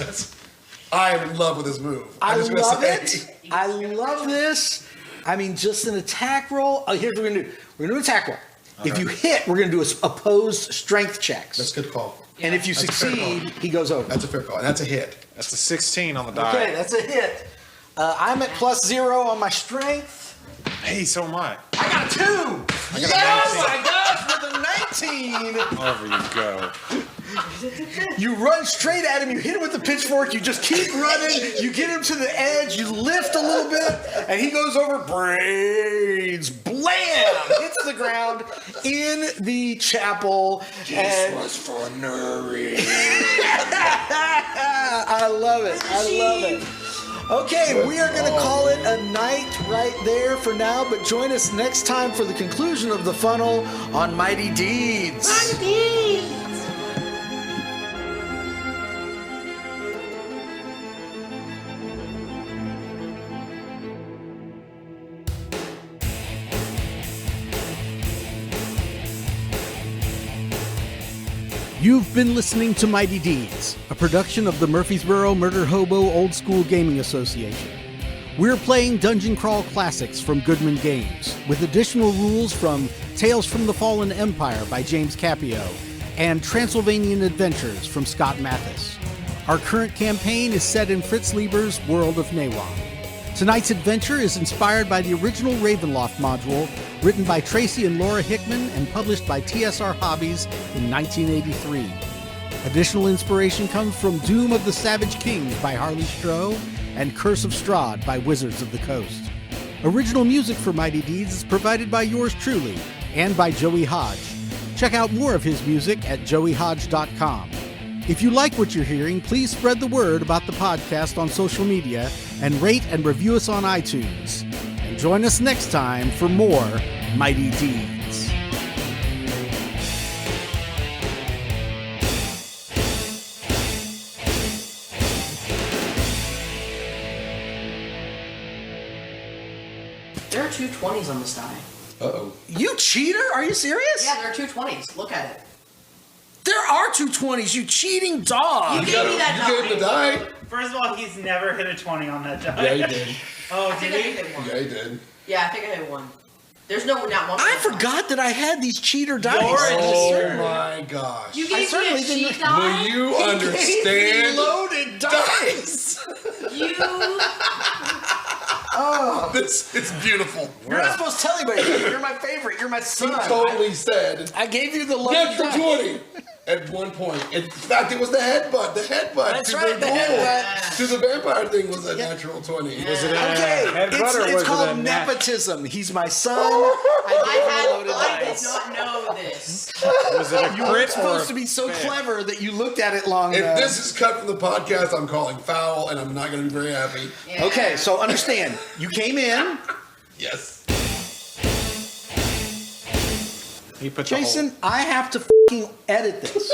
I am in love with this move. I I'm just gonna love say. it. I love this. I mean, just an attack roll. Oh, here's what we're gonna do. We're gonna do an attack roll. If you hit, we're gonna do opposed strength checks. That's a good call. And if you That's a fair succeed, he goes over. That's a fair call. And that's a hit. That's a 16 on the die. Okay, that's a hit. I'm at +0 on my strength. Hey, so am I. I got a 2. got a Yes, 19. I got with a 19. Over you go. You run straight at him. You hit him with the pitchfork. You just keep running. You get him to the edge. You lift a little bit, and he goes over. Brains, blam, hits the ground in the chapel. And was for Nuri. I love it. I love it. Okay, we are going to call it a night right there for now, but join us next time for the conclusion of the funnel on Mighty Deeds. You've been listening to Mighty Deeds, a production of the Murfreesboro Murder Hobo Old School Gaming Association. We're playing Dungeon Crawl Classics from Goodman Games, with additional rules from Tales from the Fallen Empire by James Capio and Transylvanian Adventures from Scott Mathis. Our current campaign is set in Fritz Lieber's World of Nawa. Tonight's adventure is inspired by the original Ravenloft module, written by Tracy and Laura Hickman and published by TSR Hobbies in 1983. Additional inspiration comes from Doom of the Savage Kings by Harley Stroh and Curse of Strahd by Wizards of the Coast. Original music for Mighty Deeds is provided by yours truly and by Joey Hodge. Check out more of his music at joeyhodge.com. If you like what you're hearing, please spread the word about the podcast on social media and rate and review us on iTunes. And join us next time for more Mighty Deeds. two 20s on this die. Uh-oh. You cheater? Are you serious? Yeah, there are two 20s. Look at it. There are 2 20s, you cheating dog. You gave me that You gave the die? First of all, he's never hit a 20 on that die. Yeah, he did. Oh, I think did I he? hit one. Yeah, he did. Yeah, I think I hit one. There's not one. I forgot that I had these cheater dice. Oh my gosh. You I gave me certainly a cheat didn't- die? Will you understand? loaded dice. You... This is beautiful. You're not supposed to tell anybody. You're my favorite. You're my He son. totally said, I gave you the loaded natural dice. 20 at one point. In fact, it was the headbutt. The headbutt. That's to right, the ghoul, headbutt. to the vampire thing was a natural 20. Was it a Okay, headbutt or it's was called it a nat- nepotism. He's my son. I gave him loaded I did dice. not know this. Was it a You weren't crit or supposed a to be so fail? clever that you looked at it long If enough. this is cut from the podcast, I'm calling foul, and I'm not going to be very happy. Yeah. Okay, so understand. You came in, Yes. He put the whole- Jason. I have to f***ing edit this.